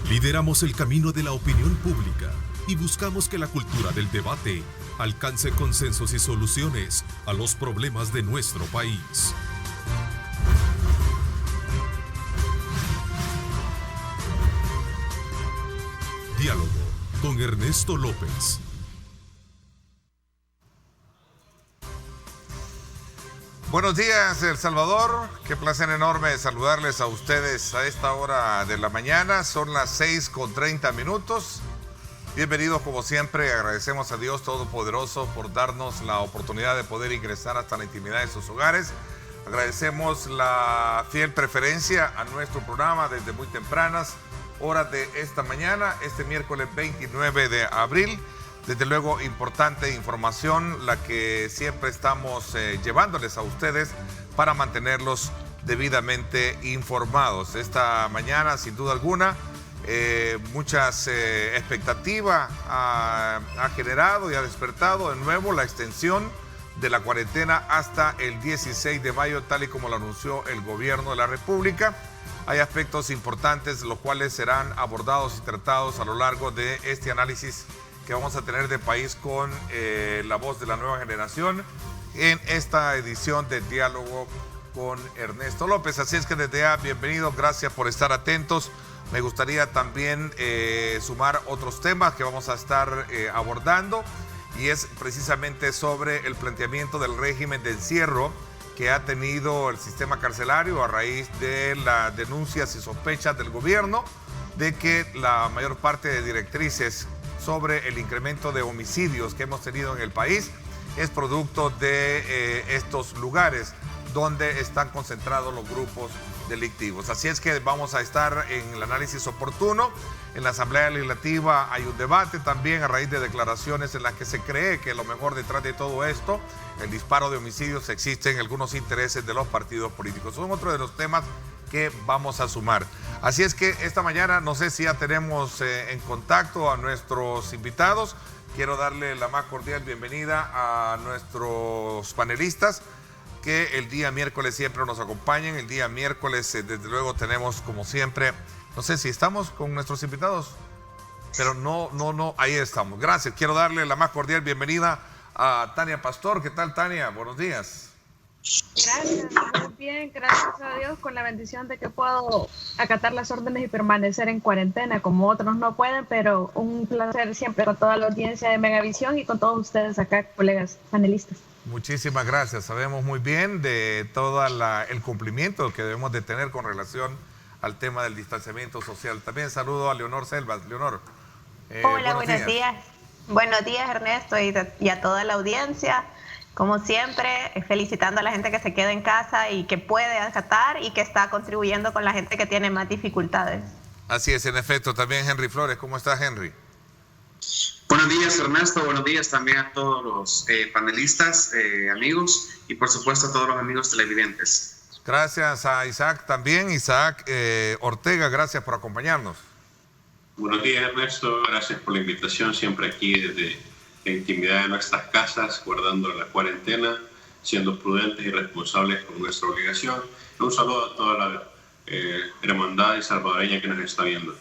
Lideramos el camino de la opinión pública y buscamos que la cultura del debate alcance consensos y soluciones a los problemas de nuestro país. Diálogo con Ernesto López. Buenos días, El Salvador. Qué placer enorme saludarles a ustedes a esta hora de la mañana. Son las 6:30. Bienvenidos como siempre. Agradecemos a Dios Todopoderoso por darnos la oportunidad de poder ingresar hasta la intimidad de sus hogares. Agradecemos la fiel preferencia a nuestro programa desde muy tempranas horas de esta mañana, este miércoles 29 de abril. Desde luego, importante información la que siempre estamos llevándoles a ustedes para mantenerlos debidamente informados. Esta mañana, sin duda alguna, muchas expectativas ha generado y ha despertado de nuevo la extensión de la cuarentena hasta el 16 de mayo, tal y como lo anunció el gobierno de la República. Hay aspectos importantes los cuales serán abordados y tratados a lo largo de este análisis que vamos a tener de país con la voz de la nueva generación en esta edición de Diálogo con Ernesto López. Así es que desde ya, bienvenidos, gracias por estar atentos. Me gustaría también sumar otros temas que vamos a estar abordando, y es precisamente sobre el planteamiento del régimen de encierro que ha tenido el sistema carcelario a raíz de las denuncias y sospechas del gobierno de que la mayor parte de directrices sobre el incremento de homicidios que hemos tenido en el país es producto de estos lugares donde están concentrados los grupos delictivos. Así es que vamos a estar en el análisis oportuno. En la Asamblea Legislativa hay un debate también a raíz de declaraciones en las que se cree que lo mejor detrás de todo esto, el disparo de homicidios, existen algunos intereses de los partidos políticos. Son otro de los temas que vamos a sumar. Así es que esta mañana, no sé si ya tenemos en contacto a nuestros invitados. Quiero darle la más cordial bienvenida a nuestros panelistas que el día miércoles siempre nos acompañan. El día miércoles, desde luego, tenemos como siempre, no sé si estamos con nuestros invitados, pero no, ahí estamos. Gracias. Quiero darle la más cordial bienvenida a Tania Pastor. ¿Qué tal, Tania? Buenos días. Gracias, muy bien, gracias a Dios, con la bendición de que puedo acatar las órdenes y permanecer en cuarentena, como otros no pueden, pero un placer siempre con toda la audiencia de Megavisión y con todos ustedes acá, colegas panelistas. Muchísimas gracias. Sabemos muy bien de todo el cumplimiento que debemos de tener con relación al tema del distanciamiento social. También saludo a Leonor Selvas. Leonor. Hola, buenos días. Buenos días, Ernesto, y a toda la audiencia. Como siempre, felicitando a la gente que se queda en casa y que puede acatar y que está contribuyendo con la gente que tiene más dificultades. Así es, en efecto. También Henry Flores. ¿Cómo estás, Henry? Buenos días, Ernesto. Buenos días también a todos los panelistas, amigos, y por supuesto a todos los amigos televidentes. Gracias a Isaac también. Isaac Ortega, gracias por acompañarnos. Buenos días, Ernesto. Gracias por la invitación. Siempre aquí desde la intimidad de nuestras casas, guardando la cuarentena, siendo prudentes y responsables con nuestra obligación. Un saludo a toda la hermandad salvadoreña que nos está viendo.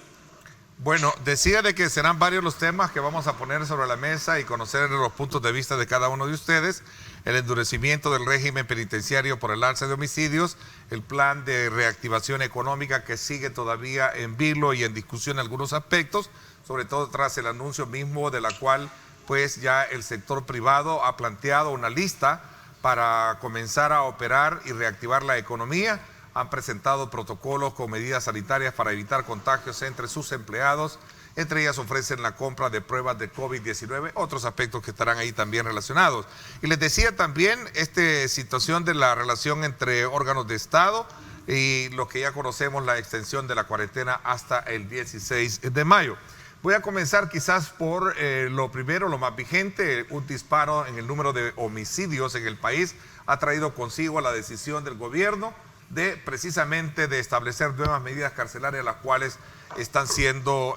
Bueno, decía de que serán varios los temas que vamos a poner sobre la mesa y conocer los puntos de vista de cada uno de ustedes. El endurecimiento del régimen penitenciario por el alza de homicidios, el plan de reactivación económica que sigue todavía en vilo y en discusión en algunos aspectos, sobre todo tras el anuncio mismo de la cual pues ya el sector privado ha planteado una lista para comenzar a operar y reactivar la economía. Han presentado protocolos con medidas sanitarias para evitar contagios entre sus empleados. Entre ellas ofrecen la compra de pruebas de COVID-19, otros aspectos que estarán ahí también relacionados. Y les decía también esta situación de la relación entre órganos de Estado y lo que ya conocemos, la extensión de la cuarentena hasta el 16 de mayo. Voy a comenzar quizás por lo primero, lo más vigente. Un disparo en el número de homicidios en el país ha traído consigo la decisión del gobierno de precisamente de establecer nuevas medidas carcelarias, las cuales están siendo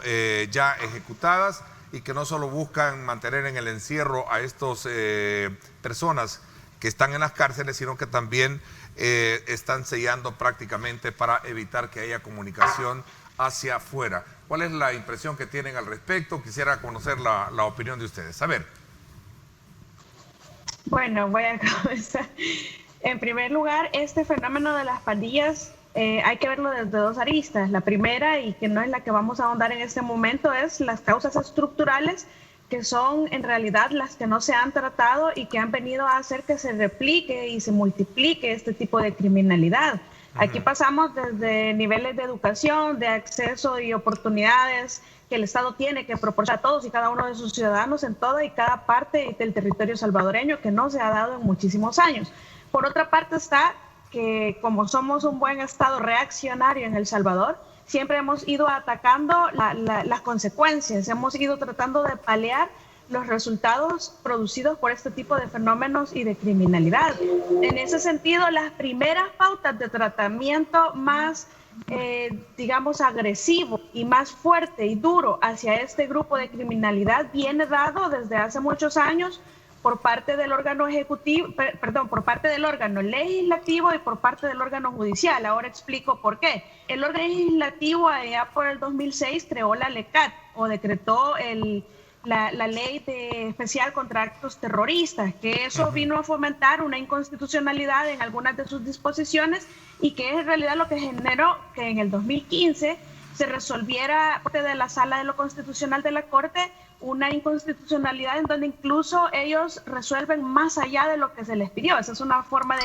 ya ejecutadas y que no solo buscan mantener en el encierro a estas personas que están en las cárceles, sino que también están sellando prácticamente para evitar que haya comunicación hacia afuera. ¿Cuál es la impresión que tienen al respecto? Quisiera conocer la opinión de ustedes. A ver. Bueno, voy a comenzar. En primer lugar, este fenómeno de las pandillas hay que verlo desde dos aristas. La primera, y que no es la que vamos a ahondar en este momento, es las causas estructurales, que son en realidad las que no se han tratado y que han venido a hacer que se replique y se multiplique este tipo de criminalidad. Aquí pasamos desde niveles de educación, de acceso y oportunidades que el Estado tiene que proporcionar a todos y cada uno de sus ciudadanos en toda y cada parte del territorio salvadoreño, que no se ha dado en muchísimos años. Por otra parte está que como somos un buen Estado reaccionario en El Salvador, siempre hemos ido atacando las consecuencias, hemos ido tratando de paliar los resultados producidos por este tipo de fenómenos y de criminalidad. En ese sentido, las primeras pautas de tratamiento más, digamos, agresivo y más fuerte y duro hacia este grupo de criminalidad viene dado desde hace muchos años por parte del órgano ejecutivo, por parte del órgano legislativo y por parte del órgano judicial. Ahora explico por qué. El órgano legislativo allá por el 2006 creó la LECAT o decretó la ley especial contra actos terroristas, que eso vino a fomentar una inconstitucionalidad en algunas de sus disposiciones y que es en realidad lo que generó que en el 2015 se resolviera de la Sala de lo Constitucional de la Corte una inconstitucionalidad en donde incluso ellos resuelven más allá de lo que se les pidió. Esa es una forma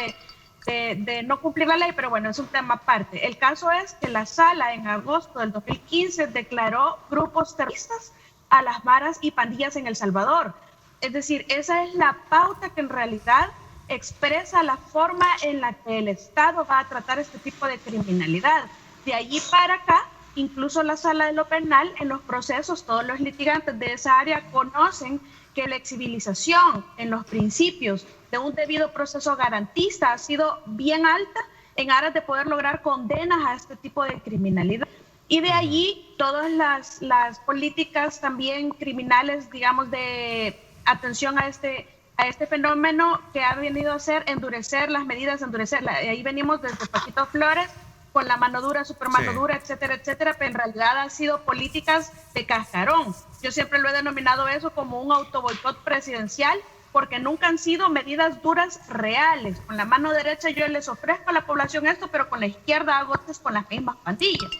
de no cumplir la ley, pero bueno, es un tema aparte. El caso es que la Sala en agosto del 2015 declaró grupos terroristas a las maras y pandillas en El Salvador. Es decir, esa es la pauta que en realidad expresa la forma en la que el Estado va a tratar este tipo de criminalidad. De allí para acá, incluso la Sala de lo Penal, en los procesos, todos los litigantes de esa área conocen que la flexibilización en los principios de un debido proceso garantista ha sido bien alta en aras de poder lograr condenas a este tipo de criminalidad. Y de allí todas las políticas también criminales, digamos, de atención a este fenómeno que ha venido a hacer endurecer las medidas, ahí venimos desde Paquito Flores, con la mano dura, supermano dura, etcétera, etcétera, pero en realidad han sido políticas de cascarón. Yo siempre lo he denominado eso como un autoboicot presidencial, porque nunca han sido medidas duras reales. Con la mano derecha yo les ofrezco a la población esto, pero con la izquierda hago esto con las mismas pandillas.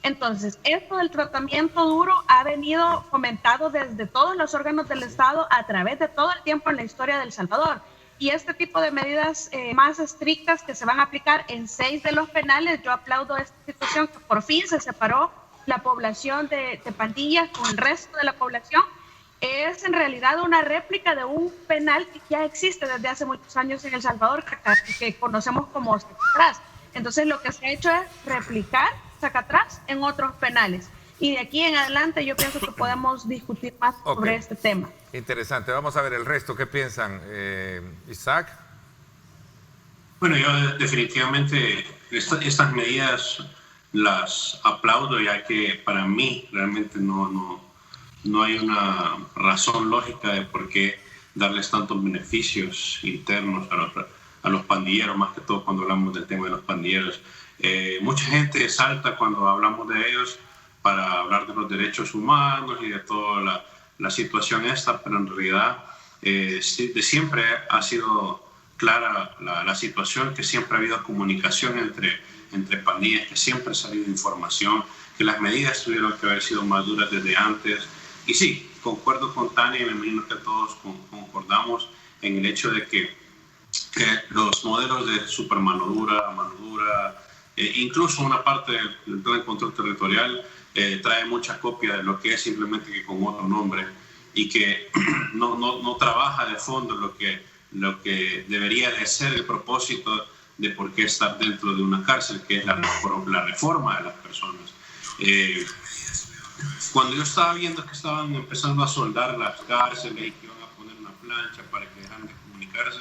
Entonces, esto del tratamiento duro ha venido fomentado desde todos los órganos del Estado a través de todo el tiempo en la historia de El Salvador. Y este tipo de medidas más estrictas que se van a aplicar en 6 de los penales, yo aplaudo esta situación, que por fin se separó la población de pandillas con el resto de la población. Es en realidad una réplica de un penal que ya existe desde hace muchos años en El Salvador, que conocemos como Sacatrás. Entonces lo que se ha hecho es replicar Sacatrás en otros penales. Y de aquí en adelante yo pienso que podemos discutir más sobre este tema. Interesante. Vamos a ver el resto. ¿Qué piensan? Isaac. Bueno, yo definitivamente estas medidas las aplaudo, ya que para mí realmente no hay una razón lógica de por qué darles tantos beneficios internos a los pandilleros, más que todo cuando hablamos del tema de los pandilleros. Mucha gente salta cuando hablamos de ellos para hablar de los derechos humanos y de toda la situación esta, pero en realidad de siempre ha sido clara la situación, que siempre ha habido comunicación entre pandillas, que siempre ha salido información, que las medidas tuvieron que haber sido más duras desde antes. Y sí, concuerdo con Tania, y me imagino que todos concordamos en el hecho de que los modelos de supermano dura, mano dura, incluso una parte del plan de control territorial trae mucha copia de lo que es, simplemente que con otro nombre, y que no trabaja de fondo lo que debería de ser el propósito de por qué estar dentro de una cárcel, que es la reforma de las personas. Cuando yo estaba viendo que estaban empezando a soldar las cárceles y que iban a poner una plancha para que dejaran de comunicarse,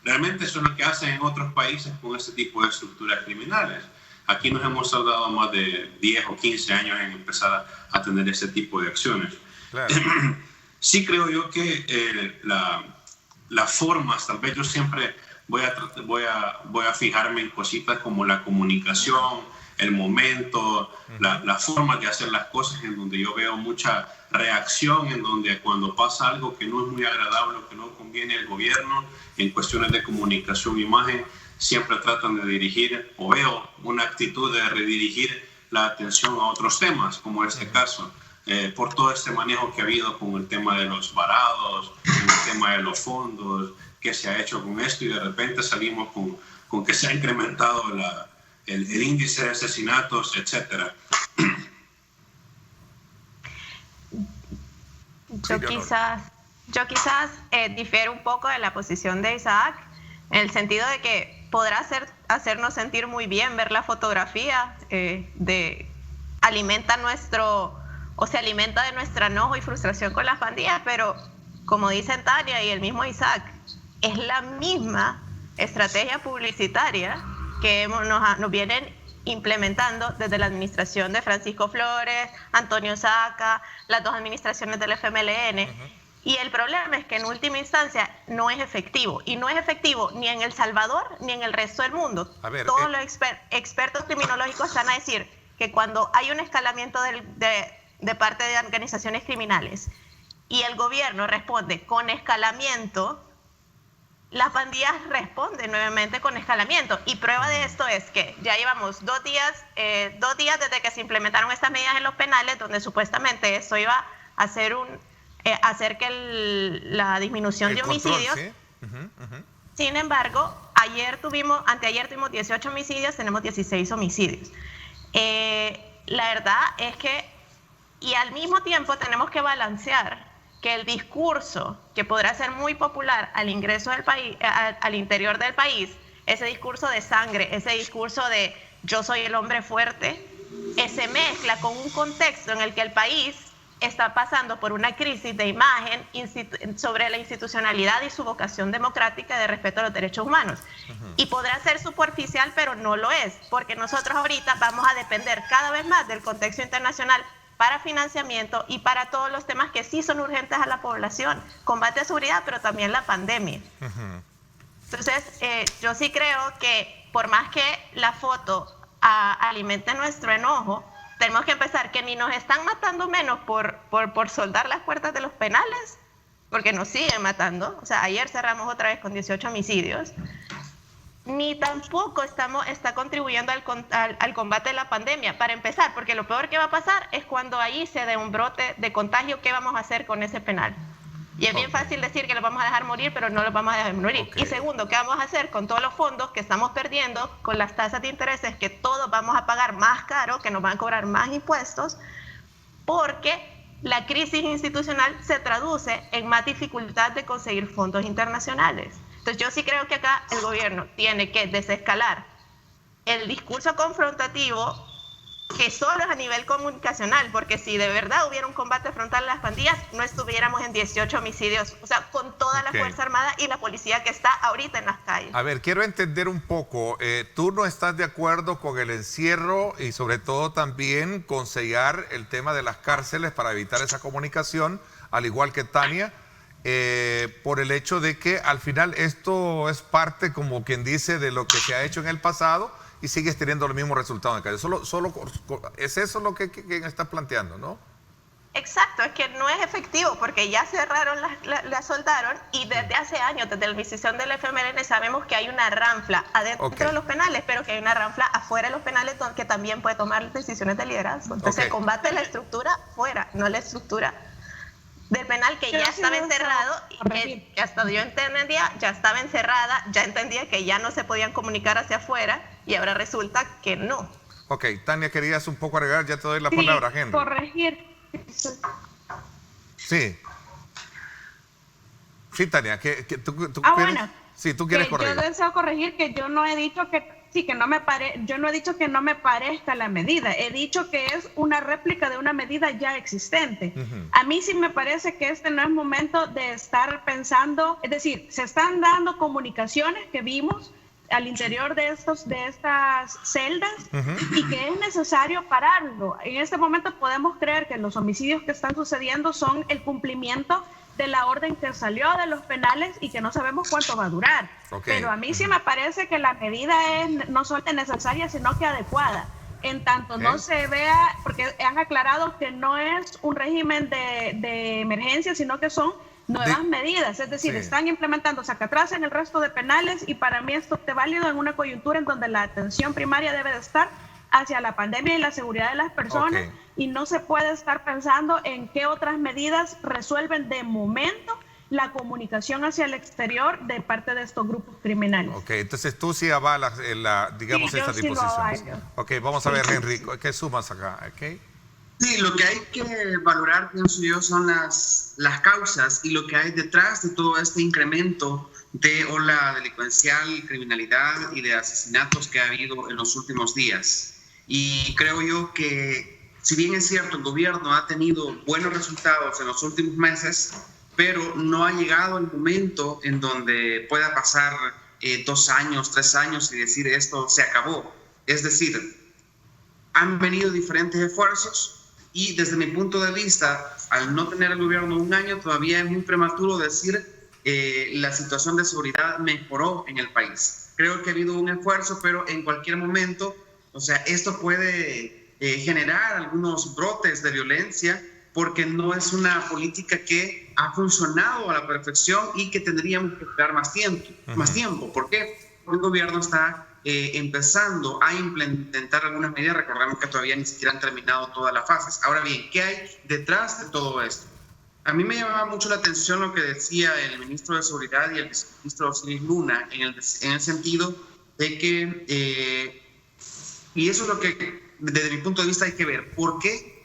realmente eso es lo que hacen en otros países con este tipo de estructuras criminales. Aquí nos hemos tardado más de 10 o 15 años en empezar a tener ese tipo de acciones. Claro. Sí creo yo que las formas, tal vez yo siempre voy a fijarme en cositas como la comunicación, el momento, la forma de hacer las cosas, en donde yo veo mucha reacción, en donde cuando pasa algo que no es muy agradable o que no conviene al gobierno, en cuestiones de comunicación, imagen, siempre tratan de dirigir, o veo una actitud de redirigir la atención a otros temas, como este caso, por todo este manejo que ha habido con el tema de los varados, con el tema de los fondos, que se ha hecho con esto, y de repente salimos con que se ha incrementado el índice de asesinatos, etcétera. Yo quizás difiero un poco de la posición de Isaac, en el sentido de que podrá hacernos sentir muy bien ver la fotografía, se alimenta de nuestro enojo y frustración con las pandillas, pero como dicen Tania y el mismo Isaac, es la misma estrategia publicitaria que nos vienen implementando desde la administración de Francisco Flores, Antonio Saca, las dos administraciones del FMLN. Y el problema es que en última instancia no es efectivo. Y no es efectivo ni en El Salvador ni en el resto del mundo. Todos los expertos criminológicos están a decir que cuando hay un escalamiento de parte de organizaciones criminales y el gobierno responde con escalamiento, las pandillas responden nuevamente con escalamiento. Y prueba de esto es que ya llevamos 2 días desde que se implementaron estas medidas en los penales, donde supuestamente esto iba a hacer que la disminución de homicidios. ¿Sí? Sin embargo, anteayer tuvimos 18 homicidios, tenemos 16 homicidios. La verdad es que, y al mismo tiempo tenemos que balancear que el discurso que podrá ser muy popular al ingreso del país, al interior del país, ese discurso de sangre, ese discurso de yo soy el hombre fuerte, se mezcla con un contexto en el que el país está pasando por una crisis de imagen sobre la institucionalidad y su vocación democrática de respeto a los derechos humanos. Y podrá ser superficial, pero no lo es, porque nosotros ahorita vamos a depender cada vez más del contexto internacional para financiamiento y para todos los temas que sí son urgentes a la población, combate a seguridad, pero también la pandemia. Entonces, yo sí creo que por más que la foto alimente nuestro enojo, tenemos que empezar que ni nos están matando menos por soldar las puertas de los penales, porque nos siguen matando. O sea, ayer cerramos otra vez con 18 homicidios. Ni tampoco está contribuyendo al combate de la pandemia, para empezar, porque lo peor que va a pasar es cuando ahí se dé un brote de contagio, ¿qué vamos a hacer con ese penal? Y es bien fácil decir que los vamos a dejar morir, pero no los vamos a dejar morir. Y segundo, ¿qué vamos a hacer con todos los fondos que estamos perdiendo, con las tasas de intereses que todos vamos a pagar más caro, que nos van a cobrar más impuestos? Porque la crisis institucional se traduce en más dificultad de conseguir fondos internacionales. Entonces yo sí creo que acá el gobierno tiene que desescalar el discurso confrontativo, que solo es a nivel comunicacional, porque si de verdad hubiera un combate frontal a las pandillas, no estuviéramos en 18 homicidios, o sea, con toda la Fuerza Armada y la policía que está ahorita en las calles. A ver, quiero entender un poco, ¿tú no estás de acuerdo con el encierro y sobre todo también con sellar el tema de las cárceles para evitar esa comunicación, al igual que Tania? Por el hecho de que al final esto es parte, como quien dice, de lo que se ha hecho en el pasado y sigues teniendo los mismos resultados en la calle. ¿Es eso lo que está planteando, no? Exacto, es que no es efectivo porque ya cerraron, la soldaron, y desde hace años, desde la administración del FMLN, sabemos que hay una ranfla adentro de los penales, pero que hay una ranfla afuera de los penales que también puede tomar decisiones de liderazgo. Entonces se combate la estructura fuera, no la estructura del penal, que ya estaba encerrado, que hasta yo entendía, ya estaba encerrada, ya entendía que ya no se podían comunicar hacia afuera, y ahora resulta que no. Ok, Tania, querías un poco agregar, ya te doy la palabra, Henry. Corregir. Sí, Tania, que tú quieres, bueno, sí, tú quieres corregir. Yo deseo corregir que yo no he dicho que yo no he dicho que no me parezca la medida, he dicho que es una réplica de una medida ya existente. A mí sí me parece que este no es momento de estar pensando, es decir, se están dando comunicaciones que vimos al interior de estas celdas y que es necesario pararlo. En este momento podemos creer que los homicidios que están sucediendo son el cumplimiento de la orden que salió de los penales y que no sabemos cuánto va a durar. Pero a mí sí me parece que la medida es no solo necesaria, sino que adecuada. en tanto no se vea, porque han aclarado que no es un régimen de emergencia, sino que son nuevas medidas, es decir, están implementando saca atrás en el resto de penales, y para mí esto es válido en una coyuntura en donde la atención primaria debe de estar hacia la pandemia y la seguridad de las personas, y no se puede estar pensando en qué otras medidas resuelven de momento la comunicación hacia el exterior de parte de estos grupos criminales. Ok, entonces tú sí avalas digamos, esta disposición. Ok, vamos a ver, Henry, ¿qué sumas acá? Okay. Sí, lo que hay que valorar, pienso yo, son las causas y lo que hay detrás de todo este incremento de ola delincuencial, criminalidad y de asesinatos que ha habido en los últimos días. Y creo yo que, si bien es cierto, el gobierno ha tenido buenos resultados en los últimos meses, pero no ha llegado el momento en donde pueda pasar 2 años, 3 años y decir esto se acabó. Es decir, han venido diferentes esfuerzos y desde mi punto de vista, al no tener el gobierno 1 año, todavía es muy prematuro decir la situación de seguridad mejoró en el país. Creo que ha habido un esfuerzo, pero en cualquier momento, o sea, esto puede generar algunos brotes de violencia, porque no es una política que ha funcionado a la perfección y que tendríamos que esperar más tiempo. ¿Por qué? Porque el gobierno está empezando a implementar algunas medidas. Recordemos que todavía ni siquiera han terminado todas las fases. Ahora bien, ¿qué hay detrás de todo esto? A mí me llamaba mucho la atención lo que decía el ministro de Seguridad y el viceministro Osiris Luna en el sentido de que, y eso es lo que desde mi punto de vista hay que ver, ¿por qué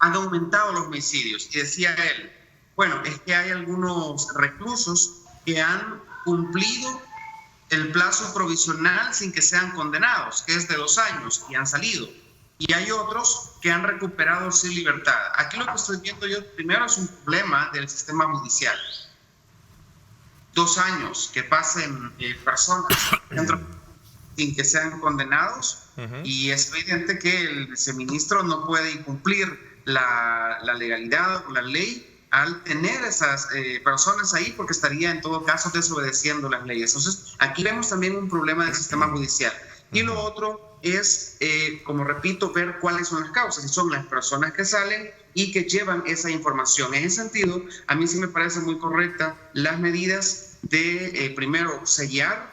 han aumentado los homicidios? Y decía él, bueno, es que hay algunos reclusos que han cumplido el plazo provisional sin que sean condenados, que es de 2 años, y han salido. Y hay otros que han recuperado sin libertad. Aquí lo que estoy viendo yo primero es un problema del sistema judicial. 2 años que pasen personas sin que sean condenados, y es evidente que el viceministro no puede incumplir la legalidad o la ley al tener esas personas ahí, porque estaría en todo caso desobedeciendo las leyes. Entonces, aquí vemos también un problema del sistema judicial. Y lo otro es, como repito, ver cuáles son las causas, y son las personas que salen y que llevan esa información. En ese sentido, a mí sí me parece muy correcta las medidas de, primero, sellar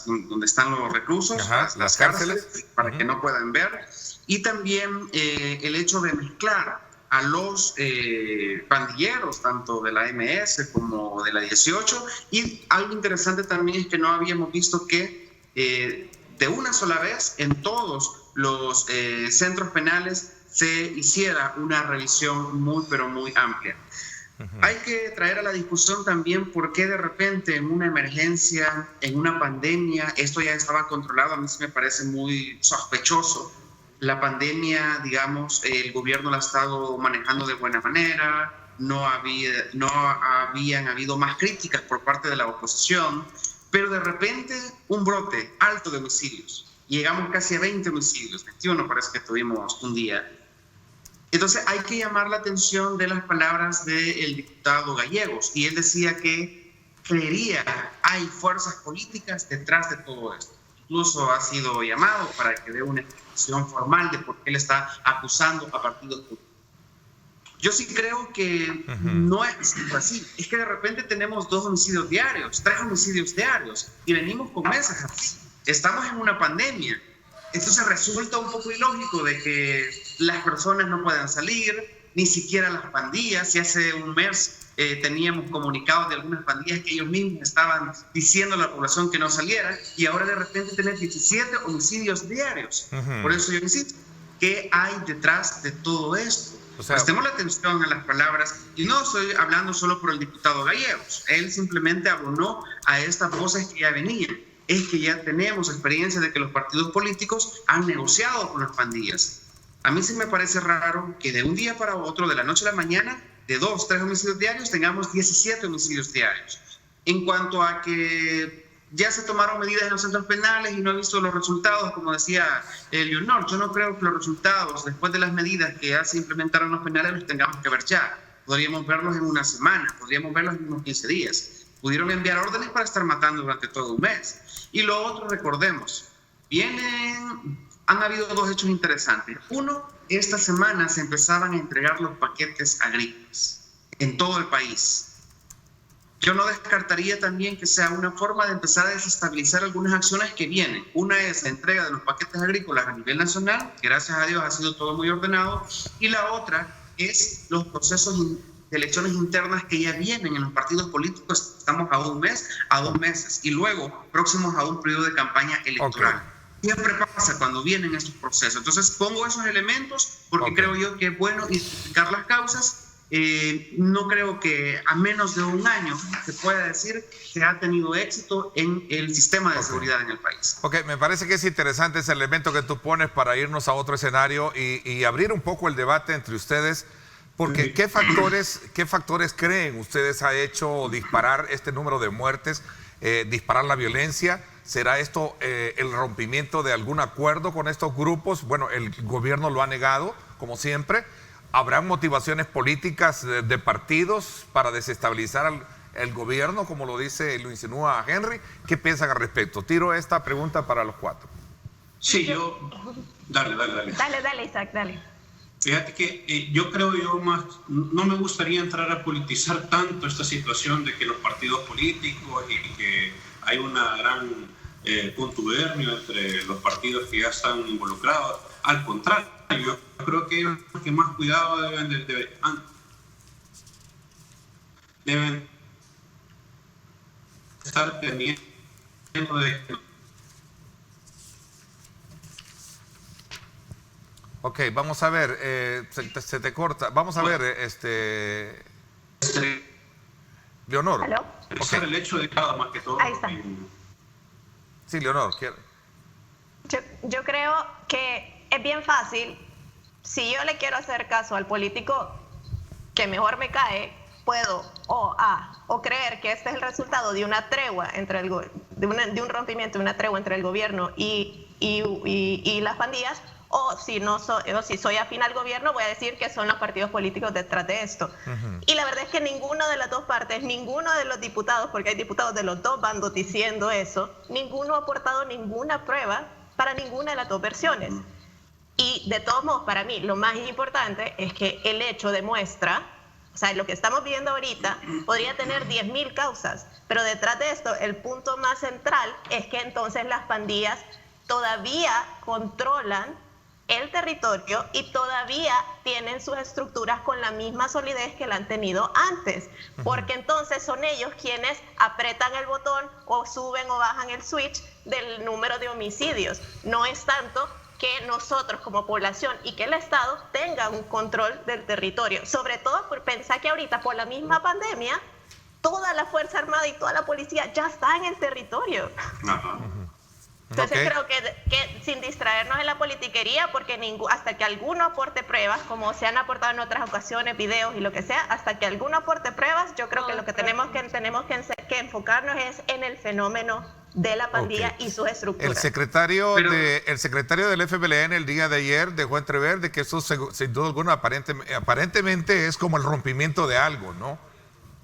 donde están los reclusos, las cárceles, para que no puedan ver, y también el hecho de mezclar a los pandilleros, tanto de la MS como de la 18, y algo interesante también es que no habíamos visto que de una sola vez en todos los centros penales se hiciera una revisión muy, pero muy amplia. Hay que traer a la discusión también por qué de repente en una emergencia, en una pandemia, esto ya estaba controlado. A mí sí me parece muy sospechoso. La pandemia, digamos, el gobierno la ha estado manejando de buena manera, no habían habido más críticas por parte de la oposición, pero de repente un brote alto de homicidios. Llegamos casi a 20 homicidios, 21 parece que tuvimos un día. Entonces hay que llamar la atención de las palabras del diputado Gallegos, y él decía que creería hay fuerzas políticas detrás de todo esto. Incluso ha sido llamado para que dé una explicación formal de por qué él está acusando a partidos políticos. Yo sí creo que no es así. Es que de repente tenemos 2 homicidios diarios, 3 homicidios diarios, y venimos con meses así. Estamos en una pandemia. Entonces resulta un poco ilógico de que las personas no puedan salir, ni siquiera las pandillas. Y hace un mes teníamos comunicados de algunas pandillas que ellos mismos estaban diciendo a la población que no saliera, y ahora de repente tenemos 17 homicidios diarios. Por eso yo insisto, ¿qué hay detrás de todo esto? O sea, prestemos la atención a las palabras, y no estoy hablando solo por el diputado Gallegos. Él simplemente abonó a estas voces que ya venían. Es que ya tenemos experiencia de que los partidos políticos han negociado con las pandillas. A mí sí me parece raro que de un día para otro, de la noche a la mañana, de 2, 3 homicidios diarios, tengamos 17 homicidios diarios. En cuanto a que ya se tomaron medidas en los centros penales y no he visto los resultados, como decía Leonor, yo no creo que los resultados, después de las medidas que ya se implementaron en los penales, los tengamos que ver ya. Podríamos verlos en una semana, podríamos verlos en unos 15 días. Pudieron enviar órdenes para estar matando durante todo un mes. Y lo otro, recordemos, Han habido dos hechos interesantes. Uno, esta semana se empezaban a entregar los paquetes agrícolas en todo el país. Yo no descartaría también que sea una forma de empezar a desestabilizar algunas acciones que vienen. Una es la entrega de los paquetes agrícolas a nivel nacional, gracias a Dios ha sido todo muy ordenado, y la otra es los procesos de elecciones internas que ya vienen en los partidos políticos. Estamos a 1 mes, a 2 meses, y luego próximos a un periodo de campaña electoral. Okay. Siempre pasa cuando vienen estos procesos. Entonces pongo esos elementos porque creo yo que es bueno identificar las causas. No creo que a menos de 1 año se pueda decir que ha tenido éxito en el sistema de seguridad en el país. Ok, me parece que es interesante ese elemento que tú pones para irnos a otro escenario y abrir un poco el debate entre ustedes, porque ¿qué factores creen ustedes ha hecho disparar este número de muertes, disparar la violencia? ¿Será esto el rompimiento de algún acuerdo con estos grupos? Bueno, el gobierno lo ha negado, como siempre. ¿Habrán motivaciones políticas de partidos para desestabilizar el gobierno, como lo insinúa Henry? ¿Qué piensan al respecto? Tiro esta pregunta para los 4. Sí, Dale. Dale, Isaac, dale. Fíjate que yo creo no me gustaría entrar a politizar tanto esta situación de que los partidos políticos y que hay una gran contubernio entre los partidos que ya están involucrados. Al contrario, yo creo que ellos que más cuidado deben estar teniendo de... Ok, vamos a ver, se te corta. Vamos a ver, Leonor. ¿Aló? Okay. El hecho de cada más que todo. Ahí está. Sí, Leonor. Yo creo que es bien fácil. Si yo le quiero hacer caso al político que mejor me cae, puedo o creer que este es el resultado de una tregua entre de un rompimiento, de una tregua entre el gobierno y las pandillas. O si soy afín al gobierno, voy a decir que son los partidos políticos detrás de esto. Y la verdad es que ninguna de las dos partes, ninguno de los diputados, porque hay diputados de los dos bandos diciendo eso, ninguno ha aportado ninguna prueba para ninguna de las dos versiones. Y de todos modos, para mí, lo más importante es que el hecho demuestra, o sea, lo que estamos viendo ahorita podría tener 10.000 causas, pero detrás de esto, el punto más central es que entonces las pandillas todavía controlan el territorio y todavía tienen sus estructuras con la misma solidez que la han tenido antes, porque entonces son ellos quienes apretan el botón o suben o bajan el switch del número de homicidios. No es tanto que nosotros como población y que el Estado tenga un control del territorio, sobre todo por pensar que ahorita por la misma pandemia toda la Fuerza Armada y toda la policía ya está en el territorio. Entonces creo que sin distraernos en la politiquería, porque hasta que alguno aporte pruebas, como se han aportado en otras ocasiones, videos y lo que sea, hasta que alguno aporte pruebas, yo creo que lo que tenemos que enfocarnos es en el fenómeno de la pandilla y sus estructuras. El secretario del FBLN el día de ayer dejó entrever de que eso sin duda alguna aparentemente es como el rompimiento de algo, ¿no?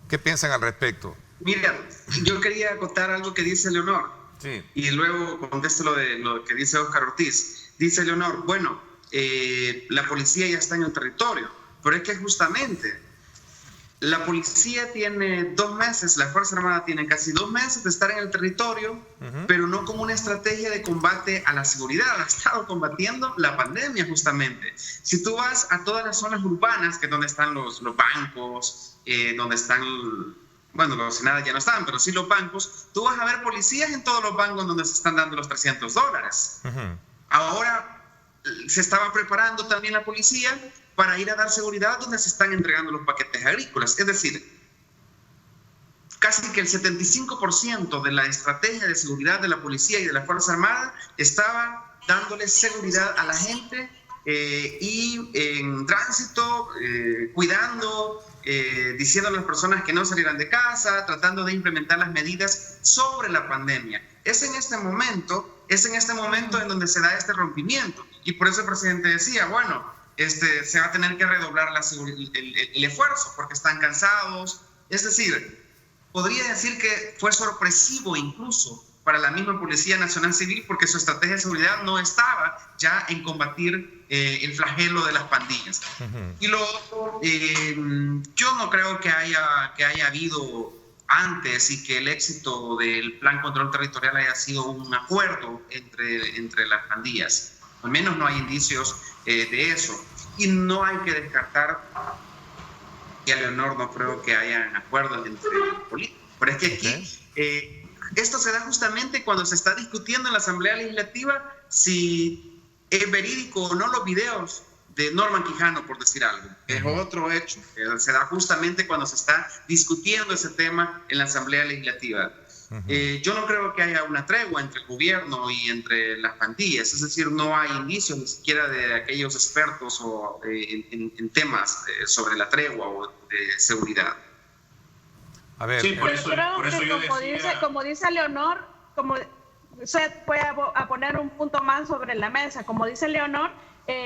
¿Qué piensan al respecto? Mira, yo quería acotar algo que dice Leonor. Sí. Y luego contesto lo que dice Óscar Ortiz. Dice Leonor, bueno, la policía ya está en el territorio, pero es que justamente la policía tiene 2 meses, la Fuerza Armada tiene casi 2 meses de estar en el territorio, pero no como una estrategia de combate a la seguridad. Ha estado combatiendo la pandemia justamente. Si tú vas a todas las zonas urbanas, que es donde están los bancos, donde están... Bueno, los Senadas ya no están, pero sí los bancos. Tú vas a ver policías en todos los bancos donde se están dando los $300. Ahora se estaba preparando también la policía para ir a dar seguridad donde se están entregando los paquetes agrícolas. Es decir, casi que el 75% de la estrategia de seguridad de la policía y de la Fuerza Armada estaba dándole seguridad a la gente y en tránsito, cuidando, diciendo a las personas que no salieran de casa, tratando de implementar las medidas sobre la pandemia. Es en este momento en donde se da este rompimiento. Y por eso el presidente decía, bueno, se va a tener que redoblar el esfuerzo porque están cansados. Es decir, podría decir que fue sorpresivo incluso para la misma Policía Nacional Civil, porque su estrategia de seguridad no estaba ya en combatir el flagelo de las pandillas. Y lo otro, yo no creo que haya habido antes y que el éxito del Plan Control Territorial haya sido un acuerdo entre las pandillas. Al menos no hay indicios de eso. Y no hay que descartar, y a Leonor no creo que hayan acuerdos entre políticos. Pero es que aquí esto se da justamente cuando se está discutiendo en la Asamblea Legislativa si es verídico o no los videos de Norman Quijano, por decir algo. Es otro hecho. Se da justamente cuando se está discutiendo ese tema en la Asamblea Legislativa. Yo no creo que haya una tregua entre el gobierno y entre las pandillas. Es decir, no hay indicios ni siquiera de aquellos expertos o, en temas sobre la tregua o de seguridad. A ver, sí, por eso yo decía... como dice Leonor, como se puede poner un punto más sobre la mesa, como dice Leonor,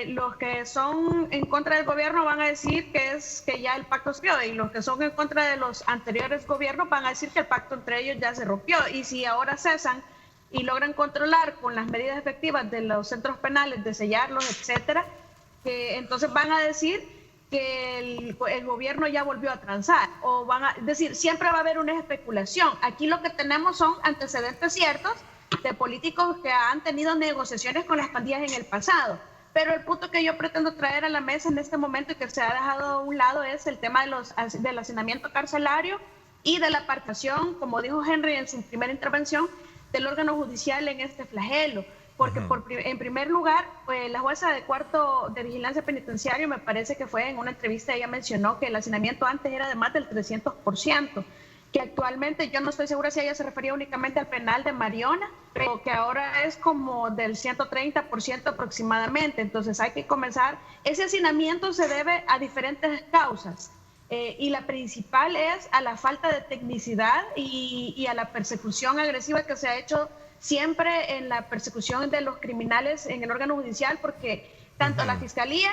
los que son en contra del gobierno van a decir que ya el pacto se rompió, y los que son en contra de los anteriores gobiernos van a decir que el pacto entre ellos ya se rompió, y si ahora cesan y logran controlar con las medidas efectivas de los centros penales, de sellarlos, etcétera, entonces van a decir que el gobierno ya volvió a transar, o van a decir, siempre va a haber una especulación. Aquí lo que tenemos son antecedentes ciertos de políticos que han tenido negociaciones con las pandillas en el pasado. Pero el punto que yo pretendo traer a la mesa en este momento y que se ha dejado a un lado es el tema del hacinamiento carcelario y de la apartación, como dijo Henry en su primera intervención, del órgano judicial en este flagelo. Porque en primer lugar, la jueza de cuarto de vigilancia penitenciaria, me parece que fue en una entrevista, ella mencionó que el hacinamiento antes era de más del 300%, que actualmente, yo no estoy segura si ella se refería únicamente al penal de Mariona, pero que ahora es como del 130% aproximadamente. Entonces hay que comenzar, ese hacinamiento se debe a diferentes causas, y la principal es a la falta de tecnicidad y a la persecución agresiva que se ha hecho siempre en la persecución de los criminales en el órgano judicial, porque tanto la Fiscalía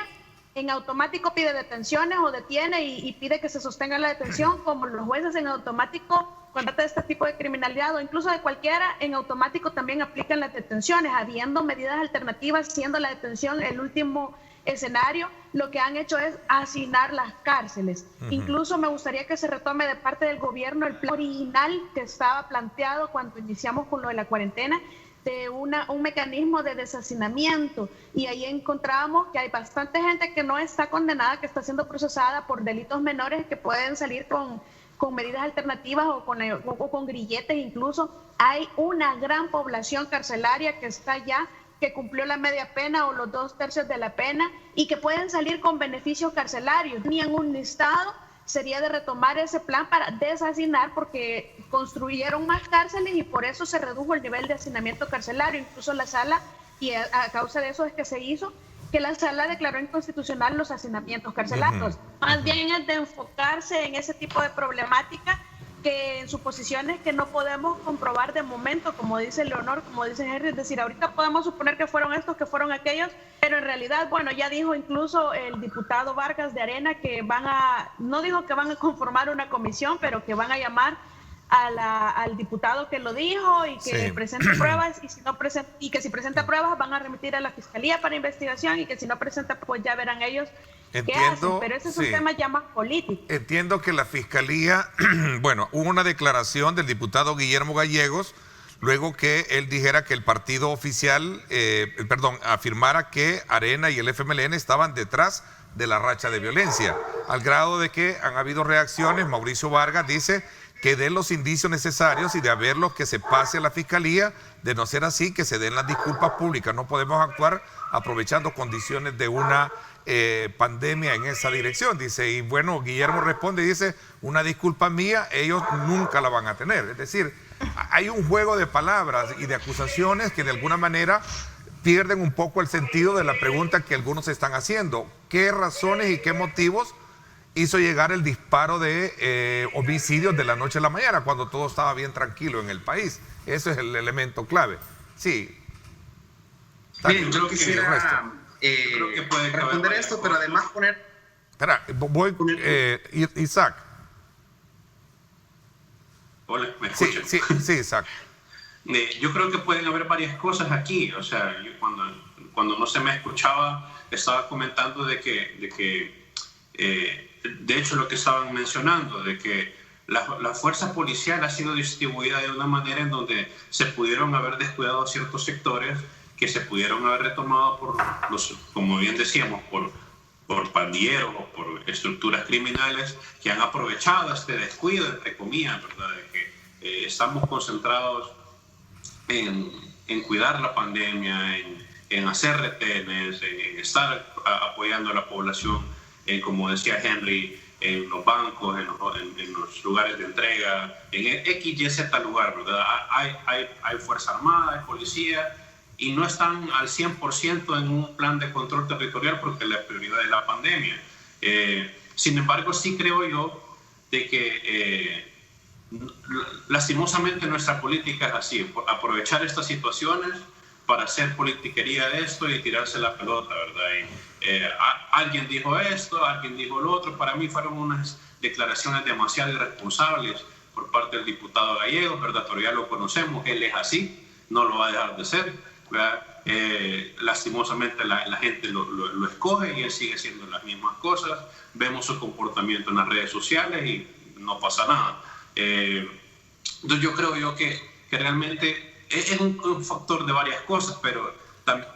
en automático pide detenciones o detiene y pide que se sostenga la detención, como los jueces en automático, cuando trata de este tipo de criminalidad o incluso de cualquiera, en automático también aplican las detenciones, habiendo medidas alternativas, siendo la detención el último escenario. Lo que han hecho es hacinar las cárceles. Incluso me gustaría que se retome de parte del gobierno el plan original que estaba planteado cuando iniciamos con lo de la cuarentena, de un mecanismo de deshacinamiento, y ahí encontrábamos que hay bastante gente que no está condenada, que está siendo procesada por delitos menores, que pueden salir con medidas alternativas o con grilletes. Incluso hay una gran población carcelaria que está ya, que cumplió la media pena o los 2/3 de la pena y que pueden salir con beneficios carcelarios. Ni en un listado sería de retomar ese plan para deshacinar, porque construyeron más cárceles y por eso se redujo el nivel de hacinamiento carcelario. Incluso la sala, y a causa de eso es que se hizo, que la sala declaró inconstitucional los hacinamientos carcelarios. Más bien es de enfocarse en ese tipo de problemática, que en suposiciones que no podemos comprobar de momento, como dice Leonor, como dice Henry. Es decir, ahorita podemos suponer que fueron estos, que fueron aquellos, pero en realidad, bueno, ya dijo incluso el diputado Vargas de Arena que no dijo que van a conformar una comisión, pero que van a llamar al diputado que lo dijo y que presente pruebas, y que si presenta pruebas van a remitir a la Fiscalía para investigación, y que si no presenta, pues ya verán ellos qué hacen. Pero ese es un tema ya más político. Entiendo que la Fiscalía, bueno, hubo una declaración del diputado Guillermo Gallegos, luego que él dijera que el partido oficial, afirmara que Arena y el FMLN estaban detrás de la racha de violencia, al grado de que han habido reacciones. Mauricio Vargas dice que den los indicios necesarios, y de haberlos, que se pase a la Fiscalía. De no ser así, que se den las disculpas públicas. No podemos actuar aprovechando condiciones de una pandemia en esa dirección, dice. Y bueno, Guillermo responde y dice, una disculpa mía, ellos nunca la van a tener. Es decir, hay un juego de palabras y de acusaciones que de alguna manera pierden un poco el sentido de la pregunta que algunos están haciendo. ¿Qué razones y qué motivos hizo llegar el disparo de homicidios de la noche a la mañana, cuando todo estaba bien tranquilo en el país? Ese es el elemento clave. Sí. Bien, yo quisiera responder esto, pero además poner... Espera, Isaac. Hola, ¿me escuchan? Sí, Isaac. Yo creo que pueden haber varias cosas aquí. O sea, yo cuando no se me escuchaba, estaba comentando de hecho, lo que estaban mencionando, de que la fuerza policial ha sido distribuida de una manera en donde se pudieron haber descuidado ciertos sectores que se pudieron haber retomado por como bien decíamos, por pandilleros o por estructuras criminales que han aprovechado este descuido, entre comillas, ¿verdad? De que estamos concentrados en cuidar la pandemia, en hacer retenes, en estar apoyando a la población, como decía Henry, en los bancos, en los lugares de entrega, en X, Y, Z lugar, ¿verdad? Hay Fuerza Armada, hay policía, y no están al 100% en un plan de control territorial porque la prioridad es la pandemia. Sin embargo, sí creo yo de que lastimosamente nuestra política es así, aprovechar estas situaciones para hacer politiquería de esto y tirarse la pelota, ¿verdad? Alguien dijo esto, alguien dijo lo otro. Para mí fueron unas declaraciones demasiado irresponsables por parte del diputado Gallego, ¿verdad? Pero ya lo conocemos, él es así, no lo va a dejar de ser, ¿verdad? Lastimosamente la gente lo escoge y él sigue haciendo las mismas cosas. Vemos su comportamiento en las redes sociales y no pasa nada. Entonces yo creo que realmente es un factor de varias cosas, pero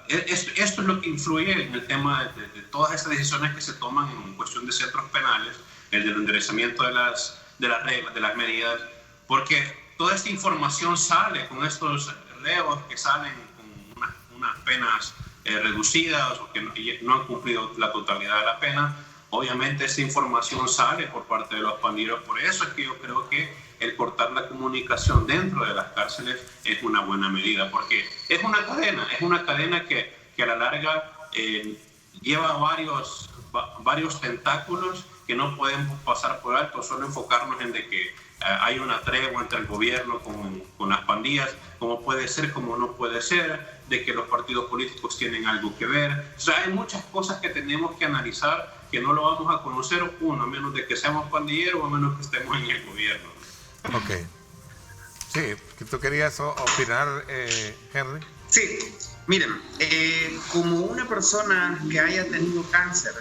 esto es lo que influye en el tema de todas estas decisiones que se toman en cuestión de centros penales, el del enderezamiento de las reglas, de las medidas, porque toda esta información sale con estos reos que salen con unas penas reducidas o que no han cumplido la totalidad de la pena. Obviamente esta información sale por parte de los pandilleros, por eso es que yo creo que el cortar la comunicación dentro de las cárceles es una buena medida, porque es una cadena que a la larga lleva varios tentáculos que no podemos pasar por alto, solo enfocarnos en de que hay una tregua entre el gobierno con las pandillas, como puede ser, como no puede ser, de que los partidos políticos tienen algo que ver. O sea, hay muchas cosas que tenemos que analizar que no lo vamos a conocer, a menos de que seamos pandilleros o a menos que estemos en el gobierno. Ok. Sí, ¿tú querías opinar, Henry? Sí, miren, como una persona que haya tenido cáncer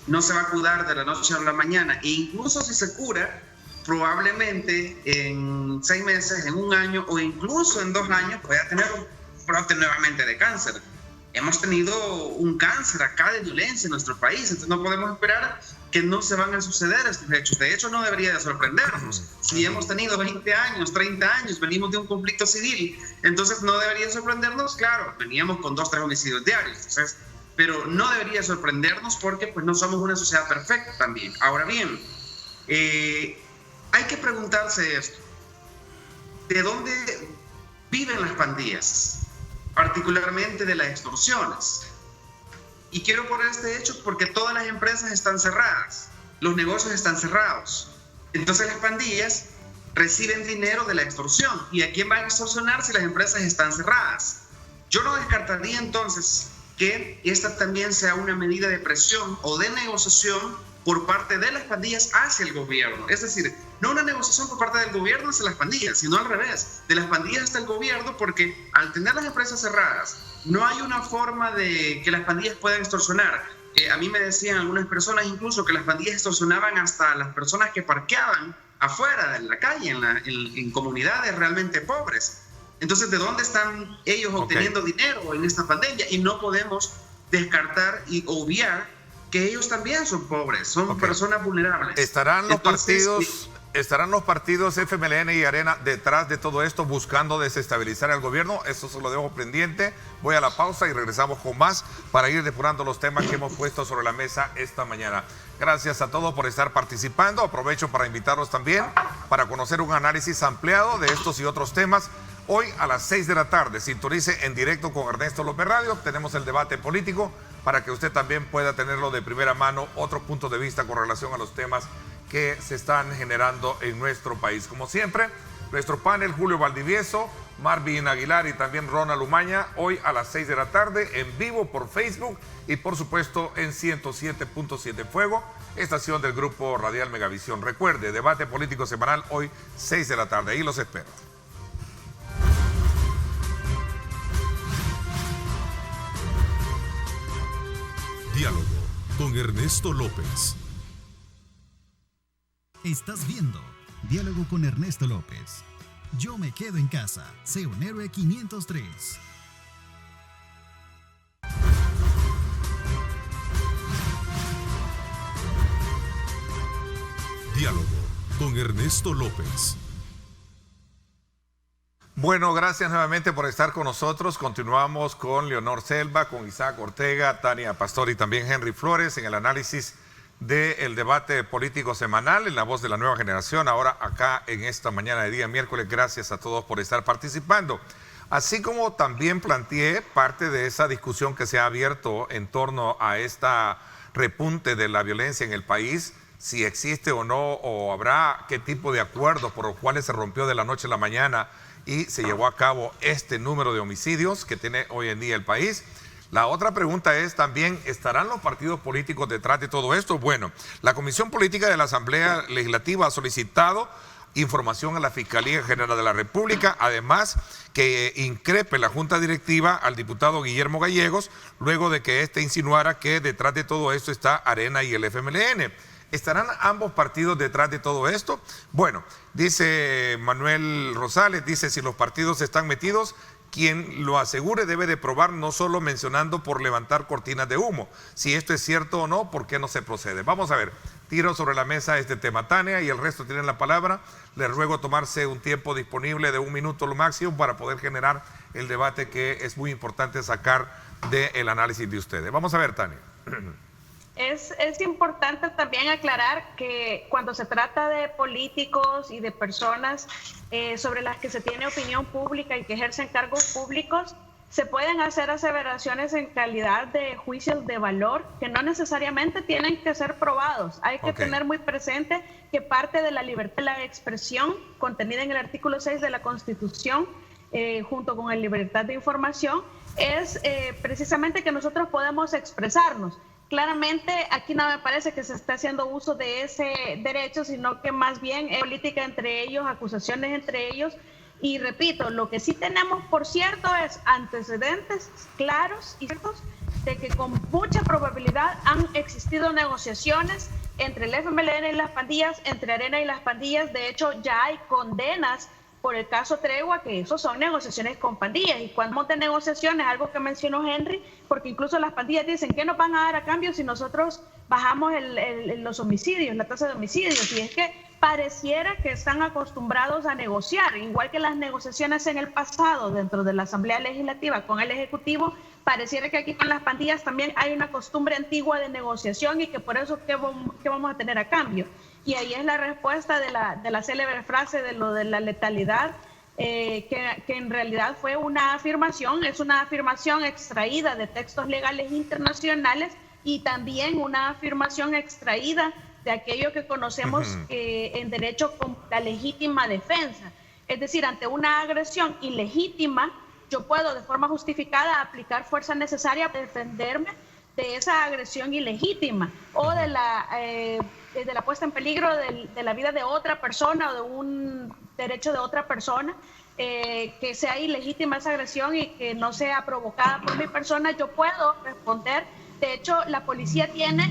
no se va a curar de la noche a la mañana, e incluso si se cura, probablemente en 6 meses, en 1 año o incluso en 2 años pueda tener un brote nuevamente de cáncer. Hemos tenido un cáncer acá de violencia en nuestro país, entonces no podemos esperar que no se van a suceder estos hechos. De hecho, no debería de sorprendernos. Si hemos tenido 20 años, 30 años, venimos de un conflicto civil, entonces no debería sorprendernos. Claro, veníamos con 2 o 3 homicidios diarios, entonces, pero no debería sorprendernos porque pues, no somos una sociedad perfecta también. Ahora bien, hay que preguntarse esto. ¿De dónde viven las pandillas? Particularmente de las extorsiones. Y quiero poner este hecho porque todas las empresas están cerradas, los negocios están cerrados. Entonces las pandillas reciben dinero de la extorsión. ¿Y a quién van a extorsionar si las empresas están cerradas? Yo no descartaría entonces que esta también sea una medida de presión o de negociación por parte de las pandillas hacia el gobierno. Es decir, no una negociación por parte del gobierno hacia las pandillas, sino al revés, de las pandillas hasta el gobierno, porque al tener las empresas cerradas, no hay una forma de que las pandillas puedan extorsionar. A mí me decían algunas personas incluso que las pandillas extorsionaban hasta a las personas que parqueaban afuera en la calle, en comunidades realmente pobres. Entonces, ¿de dónde están ellos obteniendo dinero en esta pandemia? Y no podemos descartar y obviar que ellos también son pobres, son personas vulnerables. ¿Estarán los partidos FMLN y Arena detrás de todo esto buscando desestabilizar al gobierno? Eso se lo dejo pendiente. Voy a la pausa y regresamos con más para ir depurando los temas que hemos puesto sobre la mesa esta mañana. Gracias a todos por estar participando. Aprovecho para invitarlos también para conocer un análisis ampliado de estos y otros temas. Hoy a las 6 de la tarde, sintonice en directo con Ernesto López Radio. Tenemos el debate político para que usted también pueda tenerlo de primera mano, otro punto de vista con relación a los temas que se están generando en nuestro país. Como siempre, nuestro panel, Julio Valdivieso, Marvin Aguilar y también Ronald Umaña, hoy a las 6 de la tarde en vivo por Facebook y por supuesto en 107.7 Fuego, estación del grupo radial Megavisión. Recuerde, debate político semanal hoy 6 de la tarde, ahí los espero. con Ernesto López. Estás viendo Diálogo con Ernesto López. Yo me quedo en casa. Sé un héroe 503. Diálogo con Ernesto López. Bueno, gracias nuevamente por estar con nosotros. Continuamos con Leonor Selva, con Isaac Ortega, Tania Pastor y también Henry Flores en el análisis del debate político semanal en La Voz de la Nueva Generación, ahora acá en esta mañana de día miércoles. Gracias a todos por estar participando. Así como también planteé parte de esa discusión que se ha abierto en torno a esta repunte de la violencia en el país, si existe o no, o habrá qué tipo de acuerdos por los cuales se rompió de la noche a la mañana y se llevó a cabo este número de homicidios que tiene hoy en día el país. La otra pregunta es también, ¿estarán los partidos políticos detrás de todo esto? Bueno, la Comisión Política de la Asamblea Legislativa ha solicitado información a la Fiscalía General de la República, además que increpe la Junta Directiva al diputado Guillermo Gallegos, luego de que éste insinuara que detrás de todo esto está Arena y el FMLN. ¿Estarán ambos partidos detrás de todo esto? Bueno, dice Manuel Rosales, dice, si los partidos están metidos, quien lo asegure debe de probar, no solo mencionando por levantar cortinas de humo. Si esto es cierto o no, ¿por qué no se procede? Vamos a ver, tiro sobre la mesa este tema. Tania y el resto tienen la palabra. Les ruego tomarse un tiempo disponible de 1 minuto lo máximo para poder generar el debate que es muy importante sacar del análisis de ustedes. Vamos a ver, Tania. Es importante también aclarar que cuando se trata de políticos y de personas sobre las que se tiene opinión pública y que ejercen cargos públicos, se pueden hacer aseveraciones en calidad de juicios de valor que no necesariamente tienen que ser probados. Hay que tener muy presente que parte de la libertad de la expresión contenida en el artículo 6 de la Constitución, junto con la libertad de información, es precisamente que nosotros podemos expresarnos. Claramente aquí no me parece que se esté haciendo uso de ese derecho, sino que más bien es política entre ellos, acusaciones entre ellos. Y repito, lo que sí tenemos, por cierto, es antecedentes claros y ciertos de que con mucha probabilidad han existido negociaciones entre el FMLN y las pandillas, entre Arena y las pandillas. De hecho, ya hay condenas por el caso Tregua, que eso son negociaciones con pandillas. Y cuando hablamos de negociaciones, algo que mencionó Henry, porque incluso las pandillas dicen que nos van a dar a cambio si nosotros bajamos los homicidios, la tasa de homicidios. Y es que pareciera que están acostumbrados a negociar, igual que las negociaciones en el pasado dentro de la Asamblea Legislativa con el Ejecutivo. Pareciera que aquí con las pandillas también hay una costumbre antigua de negociación y que por eso, ¿qué vamos a tener a cambio? Y ahí es la respuesta de la célebre frase de lo de la letalidad, que en realidad fue una afirmación, es una afirmación extraída de textos legales internacionales y también una afirmación extraída de aquello que conocemos en derecho como la legítima defensa. Es decir, ante una agresión ilegítima, yo puedo de forma justificada aplicar fuerza necesaria para defenderme de esa agresión ilegítima o de la puesta en peligro de la vida de otra persona o de un derecho de otra persona, que sea ilegítima esa agresión y que no sea provocada por mi persona. Yo puedo responder. De hecho, la policía tiene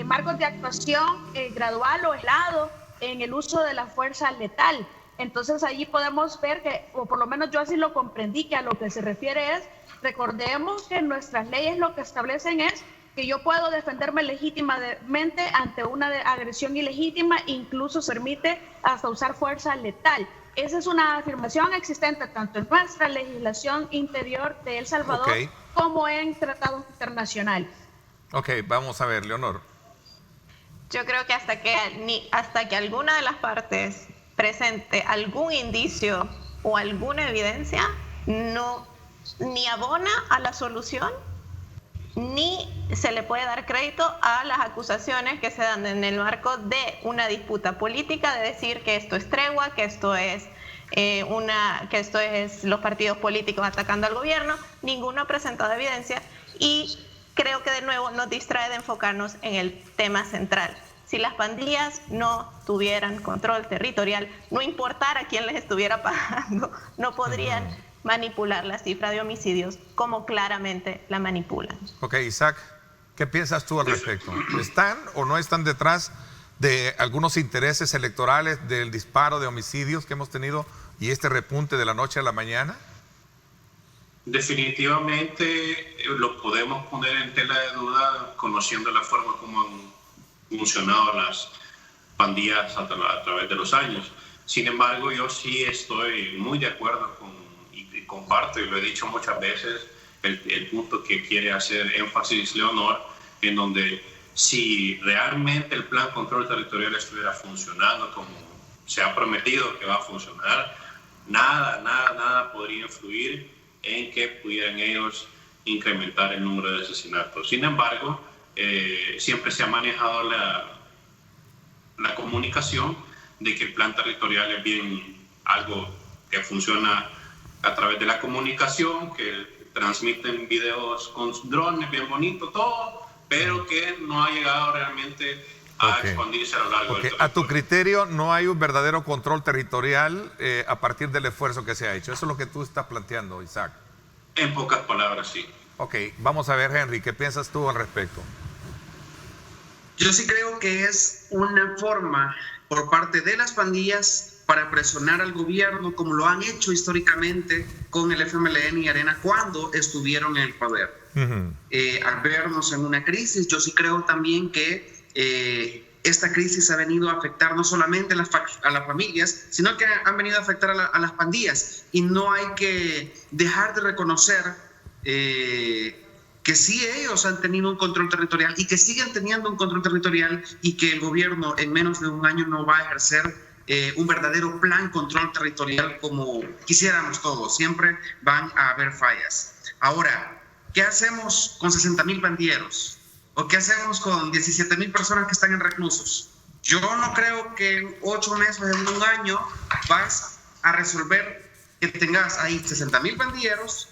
marcos de actuación gradual o aislado en el uso de la fuerza letal. Entonces allí podemos ver que, o por lo menos yo así lo comprendí, que a lo que se refiere es, recordemos que nuestras leyes lo que establecen es que yo puedo defenderme legítimamente ante una agresión ilegítima, incluso se permite hasta usar fuerza letal. Esa es una afirmación existente tanto en nuestra legislación interior de El Salvador como en tratados internacionales. Ok, vamos a ver, Leonor. Yo creo que hasta que alguna de las partes presente algún indicio o alguna evidencia, ni abona a la solución, ni se le puede dar crédito a las acusaciones que se dan en el marco de una disputa política, de decir que esto es tregua, que esto es los partidos políticos atacando al gobierno. Ninguno ha presentado evidencia y creo que de nuevo nos distrae de enfocarnos en el tema central. Si las pandillas no tuvieran control territorial, no importara quién les estuviera pagando, no podrían manipular la cifra de homicidios como claramente la manipulan. Ok, Isaac. ¿Qué piensas tú al respecto? ¿Están o no están detrás de algunos intereses electorales del disparo de homicidios que hemos tenido y este repunte de la noche a la mañana? Definitivamente lo podemos poner en tela de duda conociendo la forma como han funcionado las pandillas a través de los años. Sin embargo, yo sí estoy muy de acuerdo y comparto, y lo he dicho muchas veces, el punto que quiere hacer énfasis Leonor, en donde si realmente el plan control territorial estuviera funcionando como se ha prometido que va a funcionar, nada podría influir en que pudieran ellos incrementar el número de asesinatos. Sin embargo, siempre se ha manejado la comunicación de que el plan territorial es bien algo que funciona a través de la comunicación, que transmiten videos con drones, bien bonito todo, pero que no ha llegado realmente a expandirse a lo largo del territorio. A tu criterio, no hay un verdadero control territorial a partir del esfuerzo que se ha hecho. Eso es lo que tú estás planteando, Isaac. En pocas palabras, sí. Ok, vamos a ver, Henry, ¿qué piensas tú al respecto? Yo sí creo que es una forma por parte de las pandillas para presionar al gobierno, como lo han hecho históricamente con el FMLN y Arena cuando estuvieron en el poder. Al vernos en una crisis, yo sí creo también que esta crisis ha venido a afectar no solamente a las familias, sino que han venido a afectar a las pandillas. Y no hay que dejar de reconocer que sí ellos han tenido un control territorial y que siguen teniendo un control territorial, y que el gobierno en menos de un año no va a ejercer un verdadero plan control territorial como quisiéramos todos. Siempre van a haber fallas. Ahora, ¿qué hacemos con 60,000 pandilleros? ¿O qué hacemos con 17,000 personas que están en reclusos? Yo no creo que en 8 meses, en un año, vas a resolver que tengas ahí 60,000 pandilleros,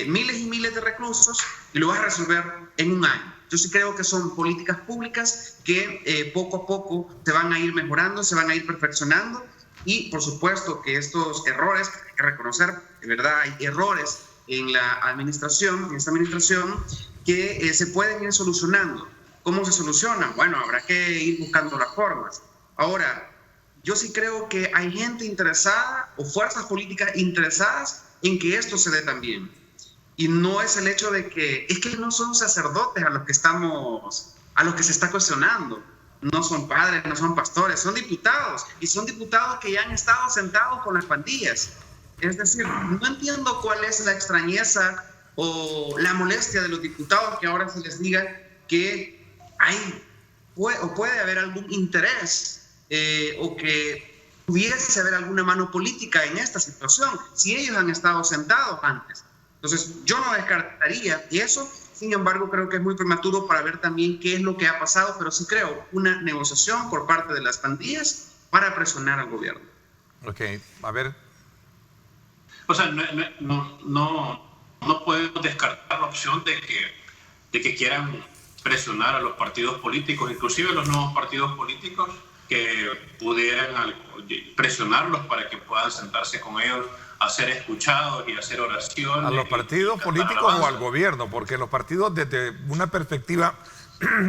miles y miles de reclusos, y lo vas a resolver en un año. Yo sí creo que son políticas públicas que poco a poco se van a ir mejorando, se van a ir perfeccionando, y por supuesto que estos errores, hay que reconocer, de verdad hay errores en la administración, en esta administración, que se pueden ir solucionando. ¿Cómo se solucionan? Bueno, habrá que ir buscando las formas. Ahora, yo sí creo que hay gente interesada o fuerzas políticas interesadas en que esto se dé también. Y no es el hecho de que, es que no son sacerdotes a los que se está cuestionando. No son padres, no son pastores, son diputados. Y son diputados que ya han estado sentados con las pandillas. Es decir, no entiendo cuál es la extrañeza o la molestia de los diputados que ahora se les diga que puede haber algún interés o que pudiese haber alguna mano política en esta situación, si ellos han estado sentados antes. Entonces, yo no descartaría eso. Sin embargo, creo que es muy prematuro para ver también qué es lo que ha pasado, pero sí creo una negociación por parte de las pandillas para presionar al gobierno. Ok, a ver. O sea, no podemos descartar la opción de que quieran presionar a los partidos políticos, inclusive los nuevos partidos políticos, que pudieran presionarlos para que puedan sentarse con ellos a ser escuchados y hacer oraciones. ¿A los partidos políticos o al gobierno? Porque los partidos desde una perspectiva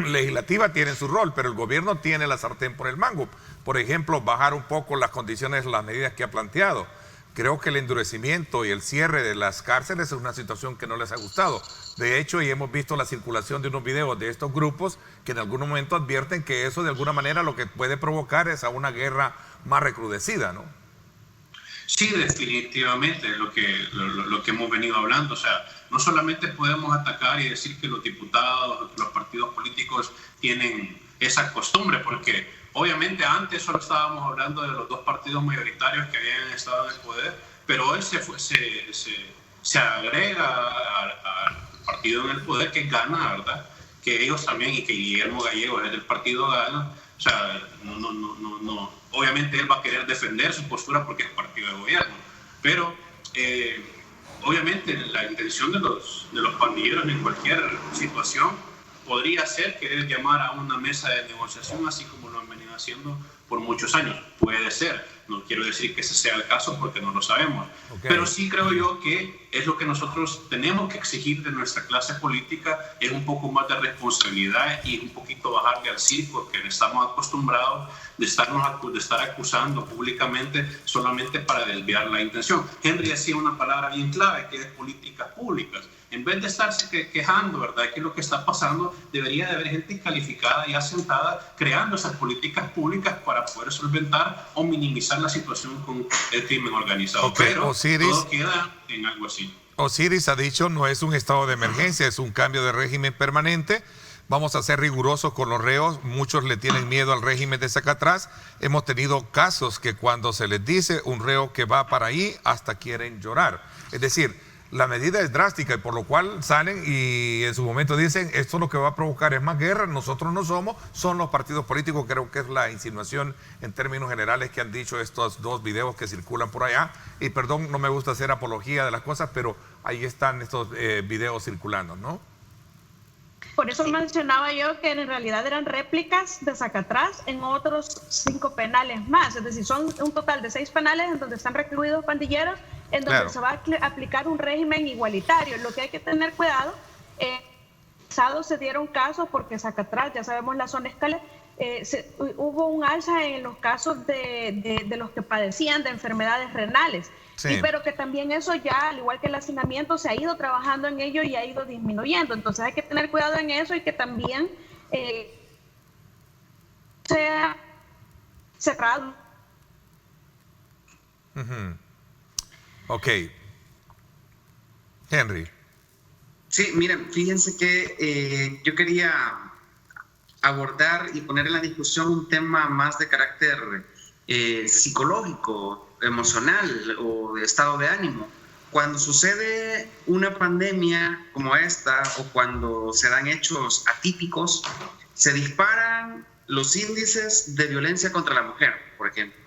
legislativa tienen su rol, pero el gobierno tiene la sartén por el mango. Por ejemplo, bajar un poco las condiciones, las medidas que ha planteado. Creo que el endurecimiento y el cierre de las cárceles es una situación que no les ha gustado. De hecho, y hemos visto la circulación de unos videos de estos grupos que en algún momento advierten que eso de alguna manera lo que puede provocar es a una guerra más recrudecida, ¿no? Sí, definitivamente, lo que hemos venido hablando. O sea, no solamente podemos atacar y decir que los diputados, los partidos políticos tienen esa costumbre, porque obviamente antes solo estábamos hablando de los dos partidos mayoritarios que habían estado en el poder, pero hoy se agrega al partido en el poder que gana, ¿verdad? Que ellos también, y que Guillermo Gallegos es del partido Gana. O sea, no, obviamente él va a querer defender su postura porque es partido de gobierno, pero obviamente la intención de los pandilleros en cualquier situación podría ser querer llamar a una mesa de negociación, así como lo han venido haciendo por muchos años. Puede ser. No quiero decir que ese sea el caso porque no lo sabemos. Pero sí creo yo que es lo que nosotros tenemos que exigir de nuestra clase política, es un poco más de responsabilidad y un poquito bajarle al circo que estamos acostumbrados de estar acusando públicamente solamente para desviar la intención. Henry decía una palabra bien clave, que es políticas públicas. En vez de estarse quejando, ¿verdad?, que es lo que está pasando, debería de haber gente calificada y asentada creando esas políticas públicas para poder solventar o minimizar la situación con el crimen organizado. Pero todo queda en algo así. Osiris ha dicho, no es un estado de emergencia, es un cambio de régimen permanente. Vamos a ser rigurosos con los reos. Muchos le tienen miedo al régimen de Sacatrás. Hemos tenido casos que cuando se les dice un reo que va para ahí, hasta quieren llorar. Es decir, la medida es drástica y por lo cual salen y en su momento dicen, esto lo que va a provocar es más guerra, nosotros no somos, son los partidos políticos. Creo que es la insinuación en términos generales que han dicho estos dos videos que circulan por allá. Y perdón, no me gusta hacer apología de las cosas, pero ahí están estos videos circulando, ¿no? Por eso mencionaba yo que en realidad eran réplicas de Sacatrás en otros 5 penales más. Es decir, son un total de 6 penales en donde están recluidos pandilleros, en donde se va a aplicar un régimen igualitario. Lo que hay que tener cuidado, se dieron casos porque Sacatrás, ya sabemos la zona escala, hubo un alza en los casos de los que padecían de enfermedades renales. Sí. Pero que también eso ya, al igual que el hacinamiento, se ha ido trabajando en ello y ha ido disminuyendo. Entonces hay que tener cuidado en eso y que también sea cerrado. Ok. Henry. Sí, miren, fíjense que yo quería abordar y poner en la discusión un tema más de carácter psicológico, emocional o de estado de ánimo. Cuando sucede una pandemia como esta o cuando se dan hechos atípicos, se disparan los índices de violencia contra la mujer, por ejemplo.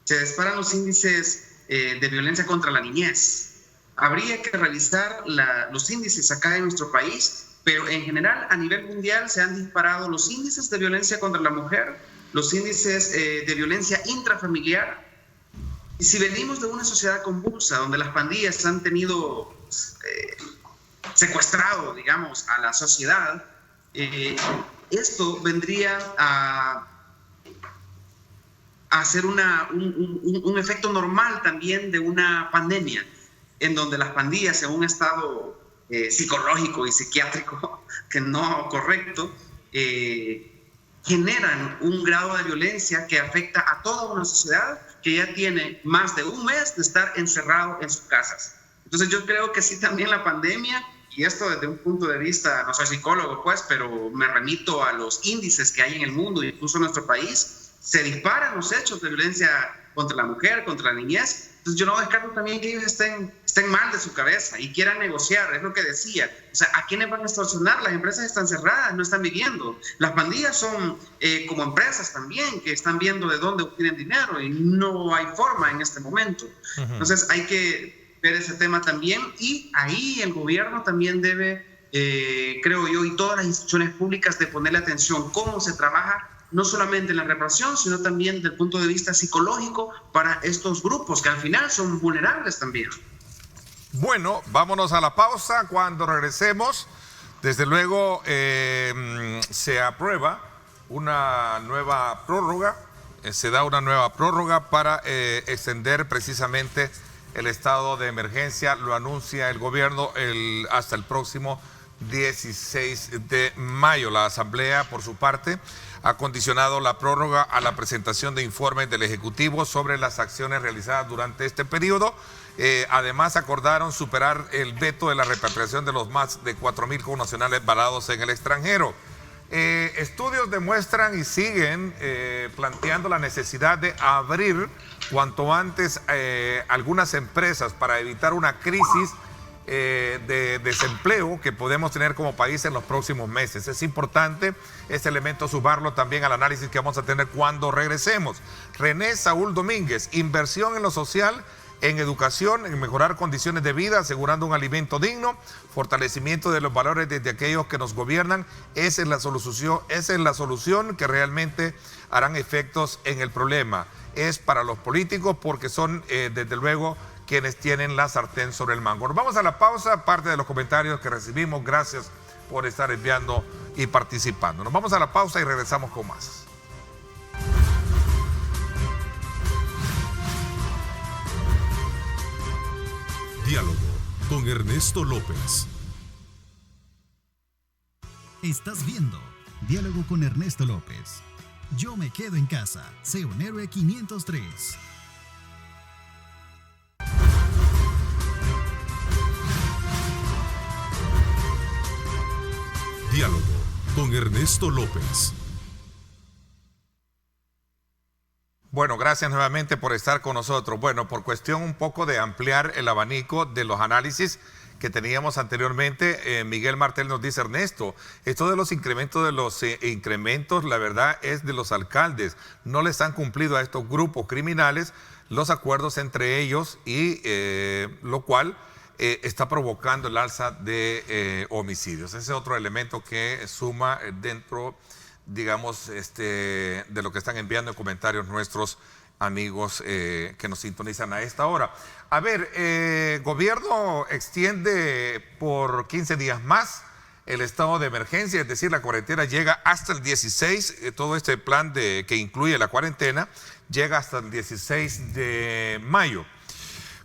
Se disparan los índices de violencia contra la niñez. Habría que revisar los índices acá en nuestro país, pero en general a nivel mundial se han disparado los índices de violencia contra la mujer, los índices de violencia intrafamiliar. Y si venimos de una sociedad convulsa, donde las pandillas han tenido secuestrado, digamos, a la sociedad, esto vendría a hacer un efecto normal también de una pandemia, en donde las pandillas en un estado psicológico y psiquiátrico que no correcto, generan un grado de violencia que afecta a toda una sociedad que ya tiene más de un mes de estar encerrado en sus casas. Entonces yo creo que sí, también la pandemia, y esto desde un punto de vista, no soy psicólogo pues, pero me remito a los índices que hay en el mundo, incluso en nuestro país, se disparan los hechos de violencia contra la mujer, contra la niñez. Entonces yo no descarto también que ellos estén mal de su cabeza y quieran negociar, es lo que decía. O sea, ¿a quiénes van a extorsionar? Las empresas están cerradas, no están viviendo. Las pandillas son como empresas también, que están viendo de dónde obtienen dinero y no hay forma en este momento. Entonces hay que ver ese tema también y ahí el gobierno también debe, creo yo, y todas las instituciones públicas de ponerle atención cómo se trabaja no solamente en la represión, sino también desde el punto de vista psicológico para estos grupos que al final son vulnerables también. Bueno, vámonos a la pausa. Cuando regresemos, desde luego se aprueba una nueva prórroga, se da una nueva prórroga para extender precisamente el estado de emergencia. Lo anuncia el gobierno hasta el próximo 16 de mayo. La Asamblea, por su parte, ha condicionado la prórroga a la presentación de informes del Ejecutivo sobre las acciones realizadas durante este periodo. Además, acordaron superar el veto de la repatriación de los más de 4,000 connacionales varados en el extranjero. Estudios demuestran y siguen planteando la necesidad de abrir cuanto antes algunas empresas para evitar una crisis de desempleo que podemos tener como país en los próximos meses. Es importante este elemento sumarlo también al análisis que vamos a tener cuando regresemos. René Saúl Domínguez, inversión en lo social en educación, en mejorar condiciones de vida, asegurando un alimento digno, fortalecimiento de los valores desde aquellos que nos gobiernan. Esa es la solución que realmente harán efectos en el problema. Es para los políticos porque son, desde luego, quienes tienen la sartén sobre el mango. Nos vamos a la pausa, parte de los comentarios que recibimos. Gracias por estar enviando y participando. Nos vamos a la pausa y regresamos con más. Diálogo con Ernesto López. Estás viendo Diálogo con Ernesto López. Yo me quedo en casa. Sé un héroe 503. Diálogo con Ernesto López. Bueno, gracias nuevamente por estar con nosotros. Bueno, por cuestión un poco de ampliar el abanico de los análisis que teníamos anteriormente, Miguel Martel nos dice: Ernesto, esto de los incrementos, la verdad es de los alcaldes. No les han cumplido a estos grupos criminales los acuerdos entre ellos y lo cual está provocando el alza de homicidios. Ese es otro elemento que suma dentro, digamos, de lo que están enviando en comentarios nuestros amigos que nos sintonizan a esta hora. A ver, gobierno extiende por 15 días más el estado de emergencia, es decir, la cuarentena llega hasta el 16, todo este plan que incluye la cuarentena llega hasta el 16 de mayo.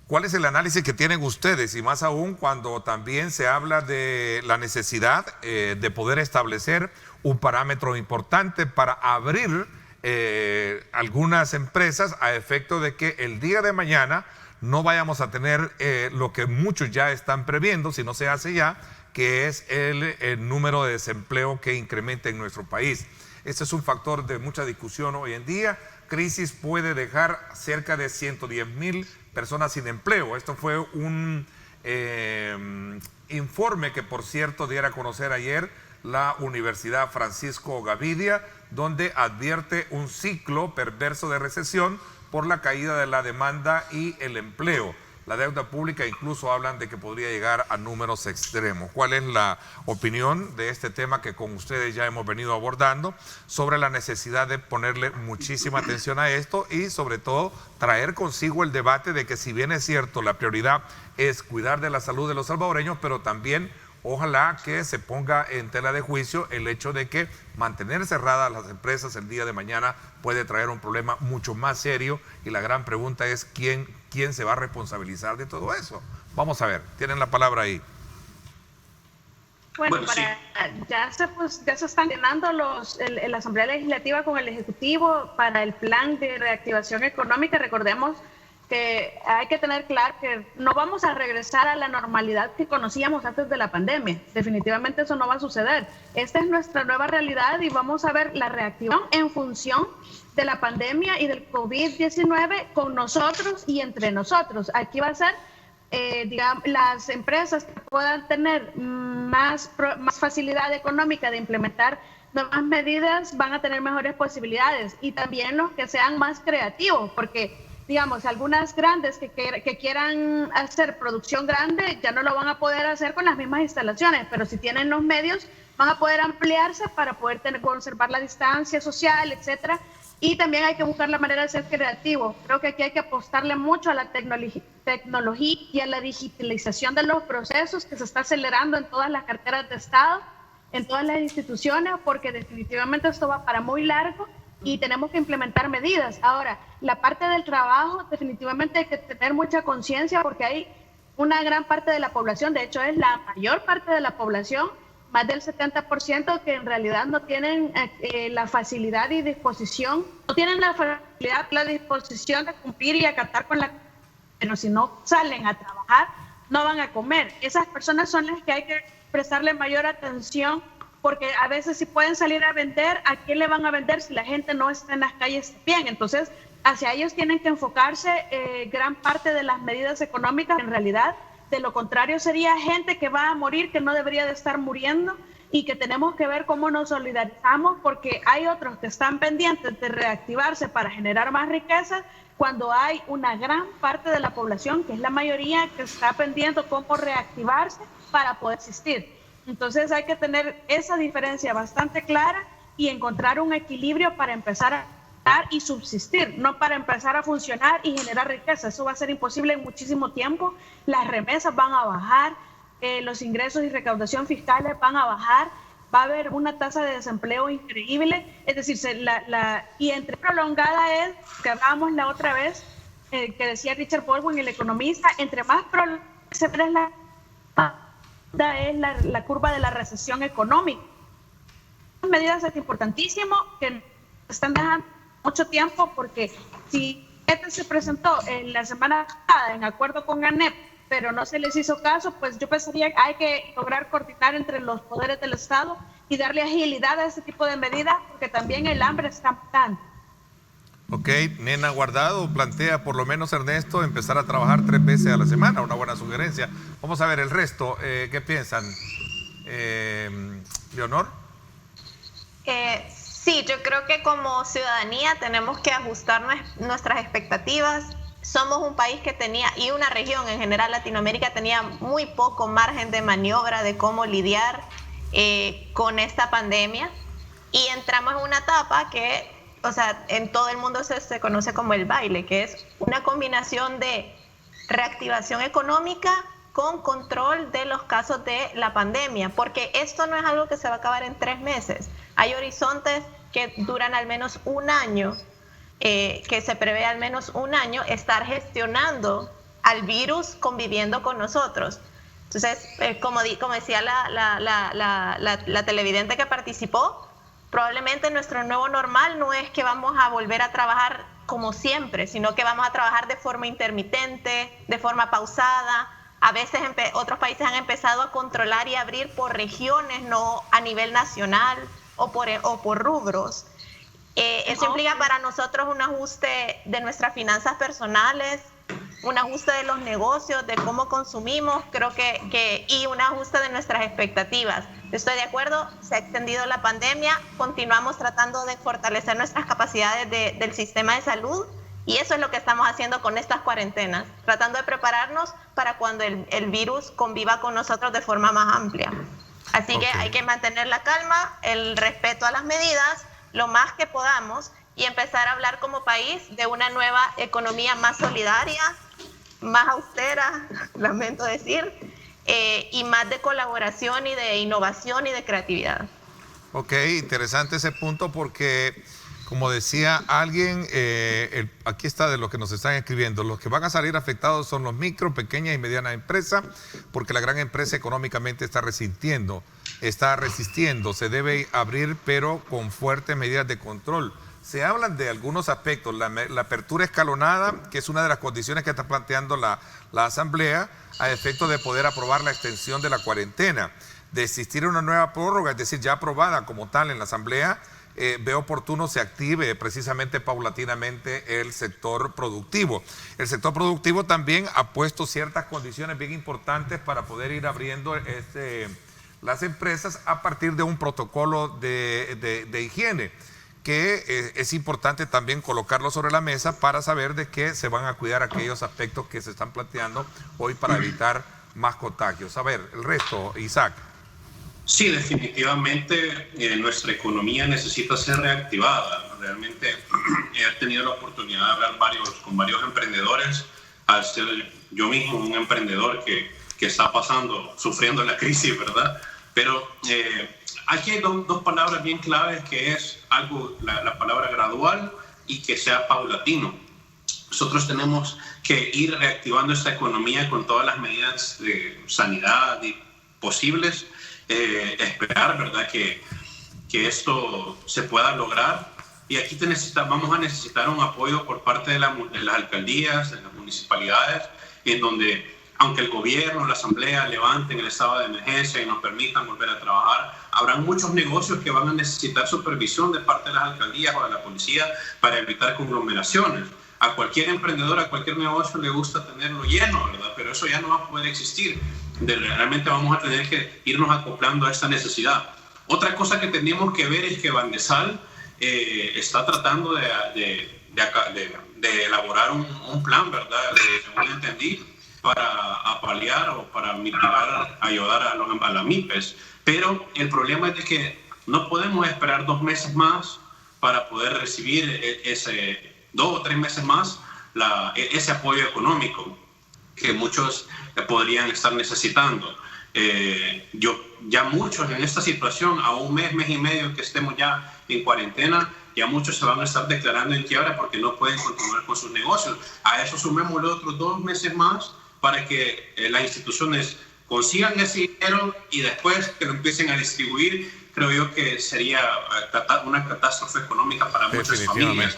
¿Cuál es el análisis que tienen ustedes? Y más aún cuando también se habla de la necesidad de poder establecer un parámetro importante para abrir algunas empresas a efecto de que el día de mañana no vayamos a tener lo que muchos ya están previendo, si no se hace ya, que es el número de desempleo que incrementa en nuestro país. Este es un factor de mucha discusión hoy en día. Crisis puede dejar cerca de 110,000 personas sin empleo. Esto fue un informe que, por cierto, diera a conocer ayer la Universidad Francisco Gavidia, donde advierte un ciclo perverso de recesión por la caída de la demanda y el empleo. La deuda pública incluso hablan de que podría llegar a números extremos. ¿Cuál es la opinión de este tema que con ustedes ya hemos venido abordando sobre la necesidad de ponerle muchísima atención a esto y sobre todo traer consigo el debate de que, si bien es cierto, la prioridad es cuidar de la salud de los salvadoreños, pero también ojalá que se ponga en tela de juicio el hecho de que mantener cerradas las empresas el día de mañana puede traer un problema mucho más serio, y la gran pregunta es quién se va a responsabilizar de todo eso. Vamos a ver, tienen la palabra ahí. Bueno, ya se están llenando la Asamblea Legislativa con el Ejecutivo para el plan de reactivación económica. Recordemos que hay que tener claro que no vamos a regresar a la normalidad que conocíamos antes de la pandemia. Definitivamente eso no va a suceder. Esta es nuestra nueva realidad y vamos a ver la reactivación en función de la pandemia y del COVID-19 con nosotros y entre nosotros. Aquí va a ser, digamos, las empresas que puedan tener más facilidad económica de implementar nuevas medidas van a tener mejores posibilidades, y también los que sean más creativos, porque digamos, algunas grandes que quieran hacer producción grande ya no lo van a poder hacer con las mismas instalaciones, pero si tienen los medios van a poder ampliarse para poder conservar la distancia social, etcétera. Y también hay que buscar la manera de ser creativo. Creo que aquí hay que apostarle mucho a la tecnología y a la digitalización de los procesos que se está acelerando en todas las carteras de Estado, en todas las instituciones, porque definitivamente esto va para muy largo y tenemos que implementar medidas. Ahora, la parte del trabajo, definitivamente hay que tener mucha conciencia, porque hay una gran parte de la población, de hecho es la mayor parte de la población, más del 70%, que en realidad no tienen la facilidad y disposición, no tienen la facilidad, la disposición de cumplir y acatar con la... Pero si no salen a trabajar, no van a comer. Esas personas son las que hay que prestarle mayor atención, porque a veces si pueden salir a vender, ¿a quién le van a vender si la gente no está en las calles bien? Entonces, hacia ellos tienen que enfocarse gran parte de las medidas económicas. En realidad, de lo contrario, sería gente que va a morir, que no debería de estar muriendo, y que tenemos que ver cómo nos solidarizamos, porque hay otros que están pendientes de reactivarse para generar más riqueza, cuando hay una gran parte de la población, que es la mayoría, que está pendiente de cómo reactivarse para poder existir. Entonces hay que tener esa diferencia bastante clara y encontrar un equilibrio para empezar a y subsistir, no para empezar a funcionar y generar riqueza. Eso va a ser imposible en muchísimo tiempo. Las remesas van a bajar, los ingresos y recaudación fiscales van a bajar, va a haber una tasa de desempleo increíble. Es decir, y entre prolongada es, que hablábamos la otra vez, que decía Richard Baldwin, el economista, entre más prolongada es la curva de la recesión económica. Medidas es importantísimo que están dejando mucho tiempo, porque si este se presentó en la semana pasada en acuerdo con ANEP, pero no se les hizo caso, pues yo pensaría que hay que lograr coordinar entre los poderes del Estado y darle agilidad a ese tipo de medidas, porque también el hambre está matando. Ok, Nena Guardado plantea, por lo menos Ernesto, empezar a trabajar 3 veces a la semana, una buena sugerencia. Vamos a ver el resto, ¿qué piensan? Leonor. Sí, yo creo que como ciudadanía tenemos que ajustar nuestras expectativas. Somos un país que tenía, y una región en general, Latinoamérica, tenía muy poco margen de maniobra de cómo lidiar con esta pandemia, y entramos en una etapa que, o sea, en todo el mundo se conoce como el baile, que es una combinación de reactivación económica con control de los casos de la pandemia, porque esto no es algo que se va a acabar en 3 meses. Hay horizontes que duran al menos un año, que se prevé al menos un año estar gestionando al virus conviviendo con nosotros. Entonces, como decía la televidente que participó, probablemente nuestro nuevo normal no es que vamos a volver a trabajar como siempre, sino que vamos a trabajar de forma intermitente, de forma pausada. A veces otros países han empezado a controlar y abrir por regiones, no a nivel nacional o por rubros. Eso implica para nosotros un ajuste de nuestras finanzas personales, un ajuste de los negocios, de cómo consumimos, creo y un ajuste de nuestras expectativas. Estoy de acuerdo, se ha extendido la pandemia, continuamos tratando de fortalecer nuestras capacidades del sistema de salud, y eso es lo que estamos haciendo con estas cuarentenas, tratando de prepararnos para cuando el virus conviva con nosotros de forma más amplia. Así que hay que mantener la calma, el respeto a las medidas, lo más que podamos, y empezar a hablar como país de una nueva economía más solidaria, más austera, lamento decir, y más de colaboración y de innovación y de creatividad. Ok, interesante ese punto, porque como decía alguien, aquí está de lo que nos están escribiendo, los que van a salir afectados son los micro, pequeñas y medianas empresas, porque la gran empresa económicamente está resistiendo, se debe abrir, pero con fuertes medidas de control. Se hablan de algunos aspectos, la apertura escalonada, que es una de las condiciones que está planteando la Asamblea, a efecto de poder aprobar la extensión de la cuarentena, de existir una nueva prórroga, es decir, ya aprobada como tal en la Asamblea. Veo oportuno se active precisamente paulatinamente el sector productivo. El sector productivo también ha puesto ciertas condiciones bien importantes para poder ir abriendo las empresas a partir de un protocolo de higiene, que es importante también colocarlo sobre la mesa para saber de qué se van a cuidar aquellos aspectos que se están planteando hoy para evitar más contagios. A ver, el resto, Isaac. Sí, definitivamente nuestra economía necesita ser reactivada. Realmente he tenido la oportunidad de hablar con varios emprendedores, al ser yo mismo un emprendedor que está sufriendo la crisis, ¿verdad? Pero aquí hay dos palabras bien claves, que es la palabra gradual y que sea paulatino. Nosotros tenemos que ir reactivando esta economía con todas las medidas de sanidad posibles. Esperar, ¿verdad?, que esto se pueda lograr, y aquí vamos a necesitar un apoyo por parte de las alcaldías, de las municipalidades, en donde, aunque el gobierno, la asamblea levanten el estado de emergencia y nos permitan volver a trabajar, habrán muchos negocios que van a necesitar supervisión de parte de las alcaldías o de la policía para evitar conglomeraciones. A cualquier emprendedor, a cualquier negocio le gusta tenerlo lleno, ¿verdad? Pero eso ya no va a poder existir. Realmente vamos a tener que irnos acoplando a esta necesidad. Otra cosa que tenemos que ver es que Bandesal está tratando de elaborar un plan, ¿verdad? Según entendí, para paliar o para mitigar, ayudar a las MIPES. Pero el problema es de que no podemos esperar 2 meses más para poder recibir 2 o 3 meses más ese apoyo económico que muchos podrían estar necesitando. Ya muchos en esta situación, a un mes y medio que estemos ya en cuarentena, ya muchos se van a estar declarando en quiebra porque no pueden continuar con sus negocios. A eso sumémosle otros 2 meses más para que las instituciones consigan ese dinero y después que lo empiecen a distribuir. Creo yo que sería una catástrofe económica para muchas familias.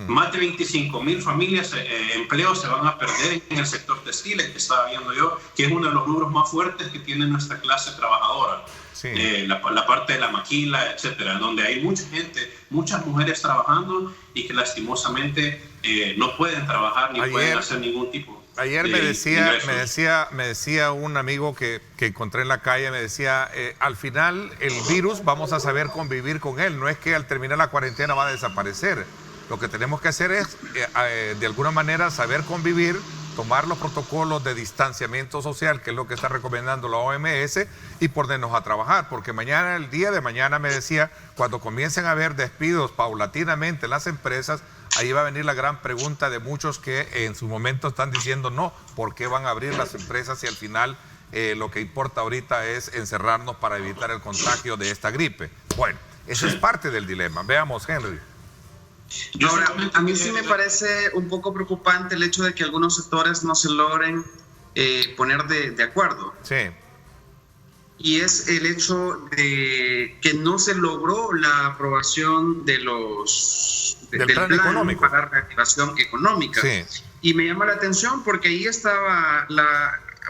Más de 25,000 familias, empleos se van a perder en el sector textil, que estaba viendo yo, que es uno de los rubros más fuertes que tiene nuestra clase trabajadora. Sí. La parte de la maquila, etcétera, donde hay mucha gente, muchas mujeres trabajando y que lastimosamente no pueden trabajar ni pueden hacer ningún tipo. Ayer me decía un amigo que encontré en la calle, me decía, al final el virus vamos a saber convivir con él, no es que al terminar la cuarentena va a desaparecer. Lo que tenemos que hacer es, de alguna manera, saber convivir, tomar los protocolos de distanciamiento social, que es lo que está recomendando la OMS, y ponernos a trabajar, porque el día de mañana me decía, cuando comiencen a haber despidos paulatinamente en las empresas, ahí va a venir la gran pregunta de muchos que en su momento están diciendo no, ¿por qué van a abrir las empresas si al final lo que importa ahorita es encerrarnos para evitar el contagio de esta gripe? Bueno, eso es parte del dilema. Veamos, Henry. Ahora, a mí sí me parece un poco preocupante el hecho de que algunos sectores no se logren poner de acuerdo. Sí. Y es el hecho de que no se logró la aprobación del plan económico para la reactivación económica. Sí. Y me llama la atención porque ahí estaba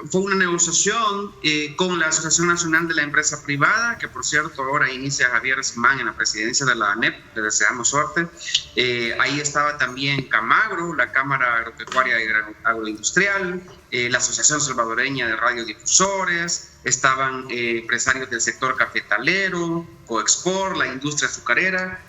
fue una negociación con la Asociación Nacional de la Empresa Privada, que por cierto ahora inicia Javier Simán en la presidencia de la ANEP, le deseamos suerte. Ahí estaba también Camagro, la Cámara Agropecuaria y Agroindustrial, la Asociación Salvadoreña de Radiodifusores, estaban empresarios del sector cafetalero, Coexport, la industria azucarera.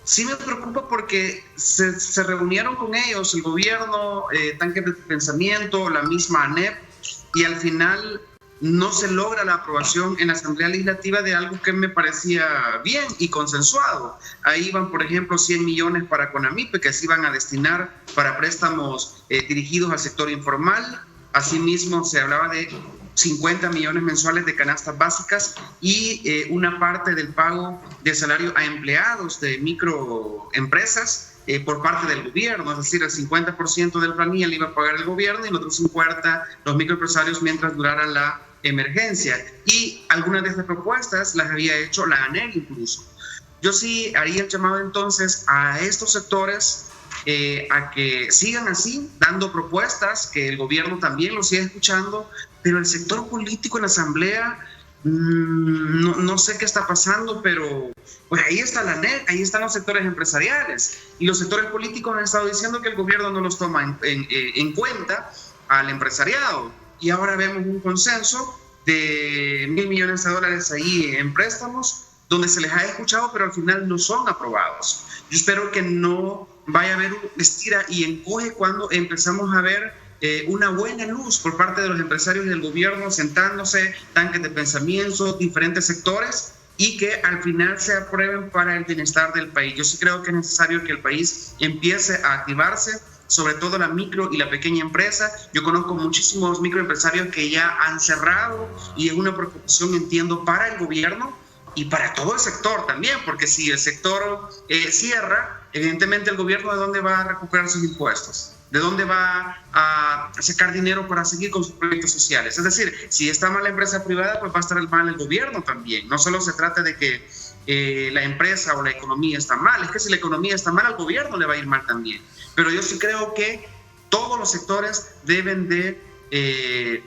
Sí me preocupa porque se reunieron con ellos, el gobierno, Tanque de Pensamiento, la misma ANEP, y al final no se logra la aprobación en la Asamblea Legislativa de algo que me parecía bien y consensuado. Ahí van, por ejemplo, 100 millones para CONAMIPE que se iban a destinar para préstamos dirigidos al sector informal. Asimismo, se hablaba de 50 millones mensuales de canastas básicas y una parte del pago de salario a empleados de microempresas por parte del gobierno, es decir, el 50% del planilla le iba a pagar el gobierno y el otro 50% los microempresarios mientras durara la emergencia. Y algunas de estas propuestas las había hecho la ANEL incluso. Yo sí haría el llamado entonces a estos sectores a que sigan así, dando propuestas, que el gobierno también los siga escuchando, pero el sector político en la Asamblea, no sé qué está pasando, pero pues ahí está la ANEL, ahí están los sectores empresariales y los sectores políticos han estado diciendo que el gobierno no los toma en cuenta al empresariado, y ahora vemos un consenso de $1,000 millones ahí en préstamos donde se les ha escuchado pero al final no son aprobados. Yo espero que no vaya a haber un estira y encoge cuando empezamos a ver una buena luz por parte de los empresarios y del gobierno sentándose, tanques de pensamiento, diferentes sectores, y que al final se aprueben para el bienestar del país. Yo sí creo que es necesario que el país empiece a activarse, sobre todo la micro y la pequeña empresa. Yo conozco muchísimos microempresarios que ya han cerrado y es una preocupación, entiendo, para el gobierno y para todo el sector también, porque si el sector cierra, evidentemente el gobierno, ¿de dónde va a recuperar sus impuestos? ¿De dónde va a sacar dinero para seguir con sus proyectos sociales? Es decir, si está mal la empresa privada, pues va a estar mal el gobierno también. No solo se trata de que la empresa o la economía está mal, es que si la economía está mal, al gobierno le va a ir mal también. Pero yo sí creo que todos los sectores deben de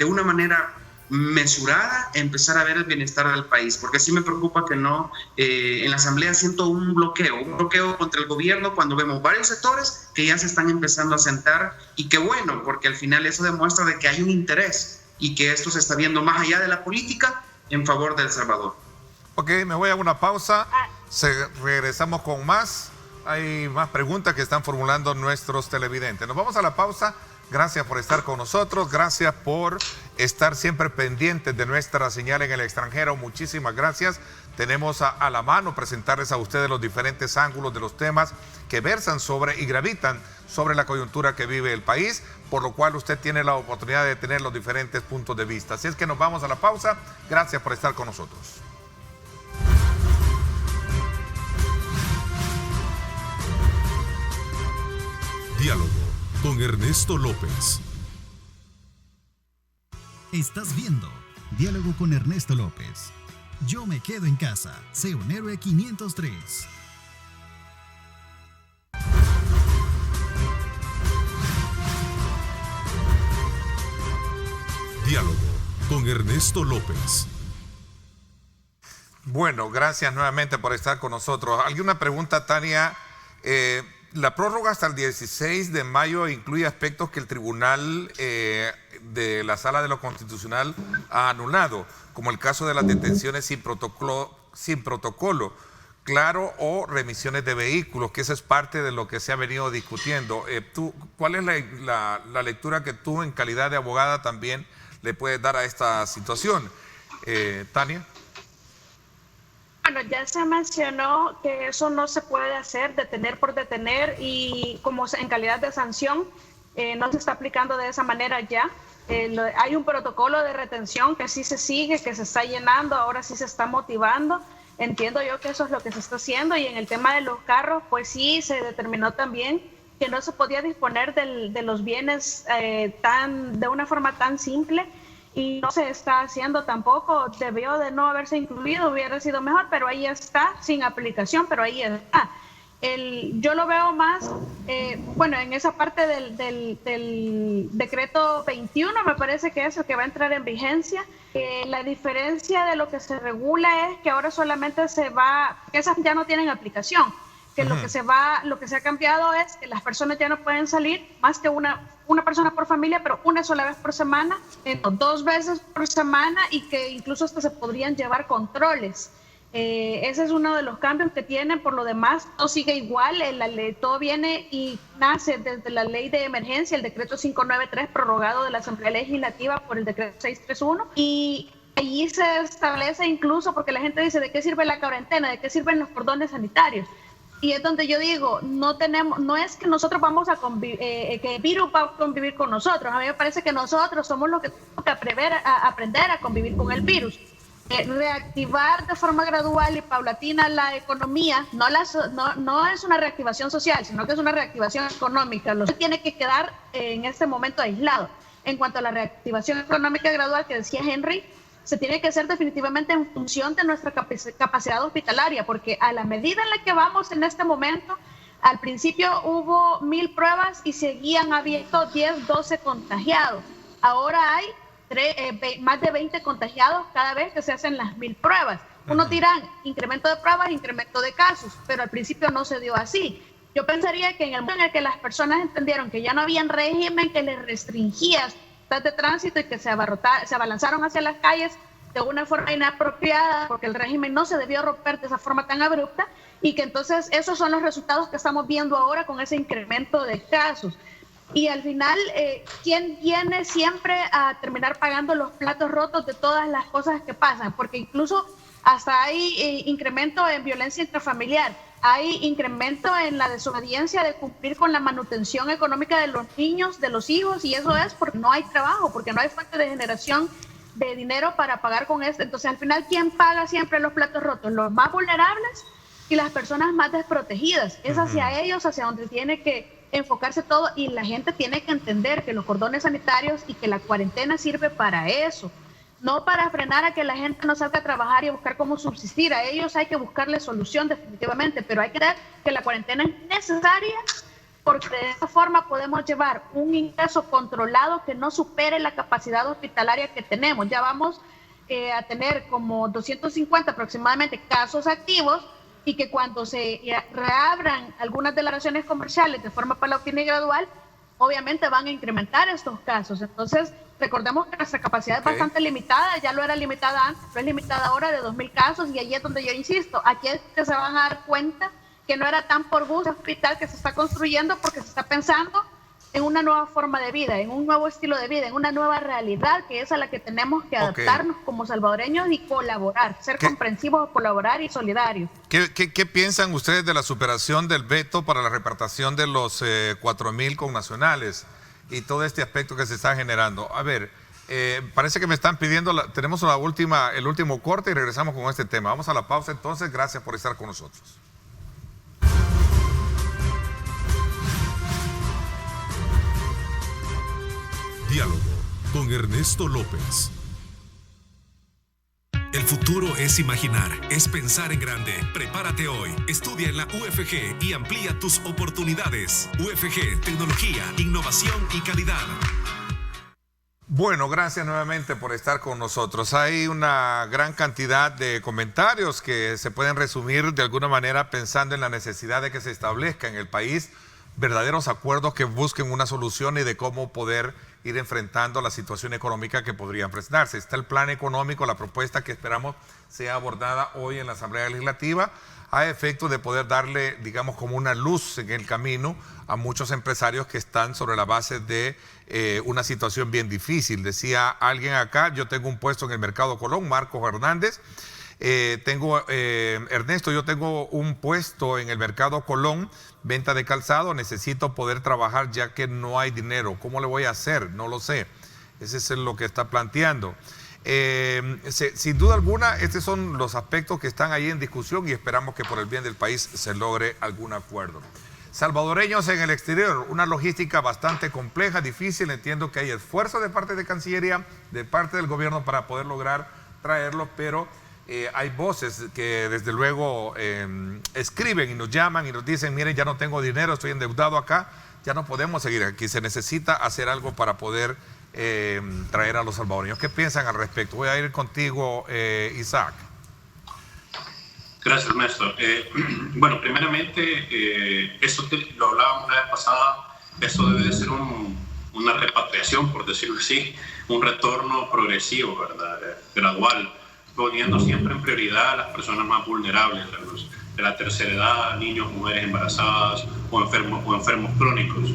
una manera mesurada empezar a ver el bienestar del país, porque sí me preocupa que no, en la Asamblea siento un bloqueo contra el gobierno cuando vemos varios sectores que ya se están empezando a sentar, y qué bueno, porque al final eso demuestra de que hay un interés y que esto se está viendo más allá de la política en favor de El Salvador. Ok, me voy a una pausa. Regresamos con más. Hay más preguntas que están formulando nuestros televidentes. Nos vamos a la pausa. Gracias por estar con nosotros. Gracias por estar siempre pendientes de nuestra señal en el extranjero. Muchísimas gracias. Tenemos a la mano presentarles a ustedes los diferentes ángulos de los temas que versan sobre y gravitan sobre la coyuntura que vive el país, por lo cual usted tiene la oportunidad de tener los diferentes puntos de vista. Así es que nos vamos a la pausa. Gracias por estar con nosotros. Diálogo con Ernesto López. Estás viendo Diálogo con Ernesto López. Yo me quedo en casa. Sé un héroe 503. Diálogo con Ernesto López. Bueno, gracias nuevamente por estar con nosotros. ¿Alguna pregunta, Tania? La prórroga hasta el 16 de mayo incluye aspectos que el Tribunal de la Sala de lo Constitucional ha anulado, como el caso de las detenciones sin protocolo claro o remisiones de vehículos, que eso es parte de lo que se ha venido discutiendo. ¿Cuál es la lectura que tú, en calidad de abogada, también le puedes dar a esta situación? Tania. Bueno, ya se mencionó que eso no se puede hacer, detener por detener, y como en calidad de sanción no se está aplicando de esa manera ya. Hay un protocolo de retención que sí se sigue, que se está llenando, ahora sí se está motivando. Entiendo yo que eso es lo que se está haciendo, y en el tema de los carros, pues sí se determinó también que no se podía disponer de los bienes de una forma tan simple, y no se está haciendo tampoco. Debió de no haberse incluido, hubiera sido mejor, pero ahí está, sin aplicación, pero ahí está. Yo lo veo más, en esa parte del decreto 21, me parece que es el que va a entrar en vigencia. La diferencia de lo que se regula es que ahora solamente que esas ya no tienen aplicación, que lo que se ha cambiado es que las personas ya no pueden salir más que una persona por familia, pero una sola vez por semana, 2 veces por semana, y que incluso hasta se podrían llevar controles. Ese es uno de los cambios que tienen. Por lo demás, todo sigue igual. La ley, todo viene y nace desde la ley de emergencia, el decreto 593, prorrogado de la Asamblea Legislativa por el decreto 631, y allí se establece incluso, porque la gente dice, ¿de qué sirve la cuarentena? ¿De qué sirven los cordones sanitarios? Y es donde yo digo, no es que nosotros vamos a convivir, que el virus va a convivir con nosotros. A mí me parece que nosotros somos los que tenemos que aprender a convivir con el virus. Reactivar de forma gradual y paulatina la economía no es una reactivación social, sino que es una reactivación económica. Lo que tiene que quedar en este momento aislado. En cuanto a la reactivación económica gradual que decía Henry, se tiene que hacer definitivamente en función de nuestra capacidad hospitalaria, porque a la medida en la que vamos en este momento, al principio hubo 1000 pruebas y seguían habiendo 10, 12 contagiados. Ahora hay más de 20 contagiados cada vez que se hacen las 1000 pruebas. Uno dirán, incremento de pruebas, incremento de casos, pero al principio no se dio así. Yo pensaría que en el momento en el que las personas entendieron que ya no había régimen que les restringía de tránsito y que se abalanzaron hacia las calles de una forma inapropiada, porque el régimen no se debió romper de esa forma tan abrupta, y que entonces esos son los resultados que estamos viendo ahora con ese incremento de casos. Y al final, ¿quién viene siempre a terminar pagando los platos rotos de todas las cosas que pasan? Porque incluso hasta hay incremento en violencia intrafamiliar, hay incremento en la desobediencia de cumplir con la manutención económica de los niños, de los hijos, y eso es porque no hay trabajo, porque no hay fuente de generación de dinero para pagar con esto. Entonces, al final, ¿quién paga siempre los platos rotos? Los más vulnerables y las personas más desprotegidas. Es hacia ellos hacia donde tiene que enfocarse todo, y la gente tiene que entender que los cordones sanitarios y que la cuarentena sirve para eso, no para frenar a que la gente no salga a trabajar y a buscar cómo subsistir. A ellos hay que buscarle solución definitivamente, pero hay que ver que la cuarentena es necesaria, porque de esa forma podemos llevar un ingreso controlado que no supere la capacidad hospitalaria que tenemos. Ya vamos a tener como 250 aproximadamente casos activos, y que cuando se reabran algunas de las relaciones comerciales de forma paulatina y gradual, obviamente van a incrementar estos casos. Entonces, recordemos que nuestra capacidad es bastante limitada, ya lo era limitada antes, pero es limitada ahora de 2.000 casos, y ahí es donde yo insisto, aquí es que se van a dar cuenta que no era tan por gusto el hospital que se está construyendo, porque se está pensando en una nueva forma de vida, en un nuevo estilo de vida, en una nueva realidad que es a la que tenemos que adaptarnos como salvadoreños y colaborar, ser comprensivos, colaborar y solidarios. ¿Qué piensan ustedes de la superación del veto para la repartición de los 4.000 connacionales y todo este aspecto que se está generando? A ver, parece que me están pidiendo, tenemos el último corte y regresamos con este tema. Vamos a la pausa entonces, gracias por estar con nosotros. Diálogo con Ernesto López. El futuro es imaginar, es pensar en grande. Prepárate hoy, estudia en la UFG y amplía tus oportunidades. UFG, tecnología, innovación y calidad. Bueno, gracias nuevamente por estar con nosotros. Hay una gran cantidad de comentarios que se pueden resumir de alguna manera pensando en la necesidad de que se establezca en el país verdaderos acuerdos que busquen una solución y de cómo poder ir enfrentando la situación económica que podría presentarse. Está el plan económico, la propuesta que esperamos sea abordada hoy en la Asamblea Legislativa, a efecto de poder darle, digamos, como una luz en el camino a muchos empresarios que están sobre la base de una situación bien difícil. Decía alguien acá, yo tengo un puesto en el Mercado Colón, Marcos Hernández. Ernesto, yo tengo un puesto en el Mercado Colón, venta de calzado, necesito poder trabajar ya que no hay dinero. ¿Cómo le voy a hacer? No lo sé. Ese es lo que está planteando. Sin duda alguna, estos son los aspectos que están ahí en discusión y esperamos que por el bien del país se logre algún acuerdo. Salvadoreños en el exterior, una logística bastante compleja, difícil. Entiendo que hay esfuerzo de parte de Cancillería, de parte del gobierno para poder lograr traerlos, pero hay voces que desde luego escriben y nos llaman y nos dicen, miren, ya no tengo dinero, estoy endeudado acá, ya no podemos seguir aquí, se necesita hacer algo para poder traer a los salvadoreños. ¿Qué piensan al respecto? Voy a ir contigo, Isaac. Gracias, Ernesto. Bueno, primeramente, esto que lo hablábamos la vez pasada, esto debe de ser una repatriación, por decirlo así, un retorno progresivo, ¿verdad? Gradual, poniendo siempre en prioridad a las personas más vulnerables, a los de la tercera edad, niños, mujeres embarazadas o enfermos crónicos.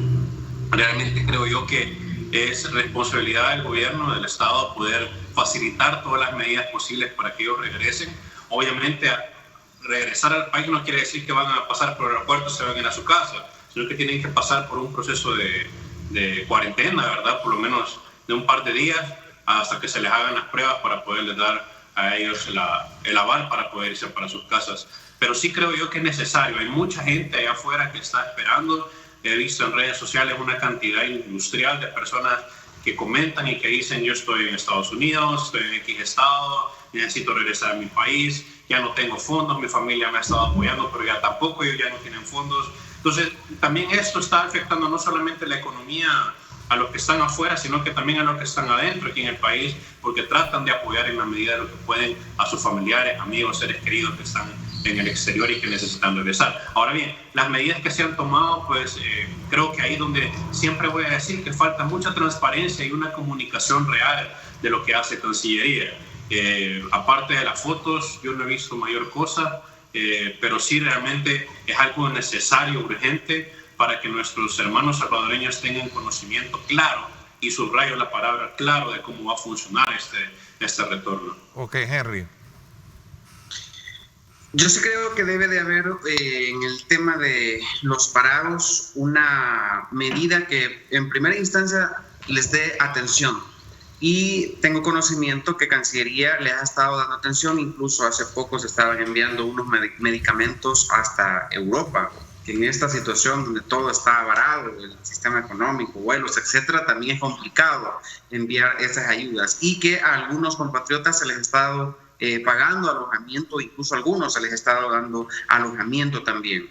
Realmente creo yo que es responsabilidad del gobierno, del Estado, poder facilitar todas las medidas posibles para que ellos regresen. Obviamente, regresar al país no quiere decir que van a pasar por el aeropuerto y se van a ir a su casa, sino que tienen que pasar por un proceso de cuarentena, ¿verdad? Por lo menos de un par de días hasta que se les hagan las pruebas para poderles dar a ellos el aval para poder irse para sus casas. Pero sí creo yo que es necesario. Hay mucha gente allá afuera que está esperando. He visto en redes sociales una cantidad industrial de personas que comentan y que dicen, yo estoy en Estados Unidos, estoy en X estado, necesito regresar a mi país, ya no tengo fondos, mi familia me ha estado apoyando, pero ya tampoco, ellos ya no tienen fondos. Entonces, también esto está afectando no solamente la economía a los que están afuera, sino que también a los que están adentro aquí en el país, porque tratan de apoyar en la medida de lo que pueden a sus familiares, amigos, seres queridos que están en el exterior y que necesitan regresar. Ahora bien, las medidas que se han tomado, pues creo que ahí donde siempre voy a decir que falta mucha transparencia y una comunicación real de lo que hace Cancillería. Aparte de las fotos, yo no he visto mayor cosa, pero sí realmente es algo necesario, urgente, para que nuestros hermanos salvadoreños tengan conocimiento claro, y subrayo la palabra claro, de cómo va a funcionar este retorno. Ok, Henry. Yo sí creo que debe de haber en el tema de los parados una medida que en primera instancia les dé atención. Y tengo conocimiento que Cancillería le ha estado dando atención, incluso hace poco se estaban enviando unos medicamentos hasta Europa. En esta situación donde todo está varado, el sistema económico, vuelos, etcétera, también es complicado enviar esas ayudas, y que a algunos compatriotas se les ha estado pagando alojamiento, incluso a algunos se les ha estado dando alojamiento también.